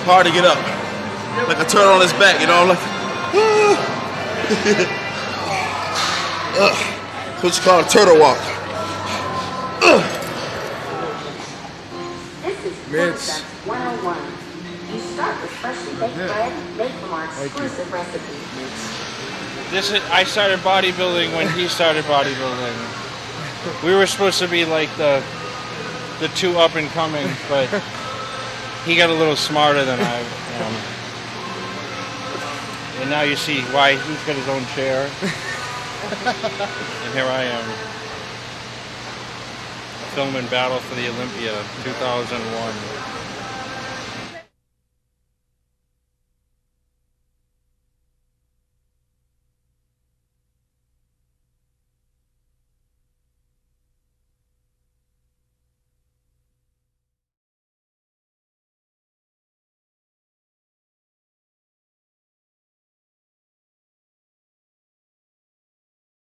Hard to get up. Like a turtle on his back, you know? Like, that's what you call a turtle walk. This is Mitts. 101. You start with freshly baked bread made from our exclusive recipe. I started bodybuilding when he started bodybuilding. We were supposed to be like the two up and coming, but he got a little smarter than I am. And now you see why he's got his own chair. And here I am, filming Battle for the Olympia 2001.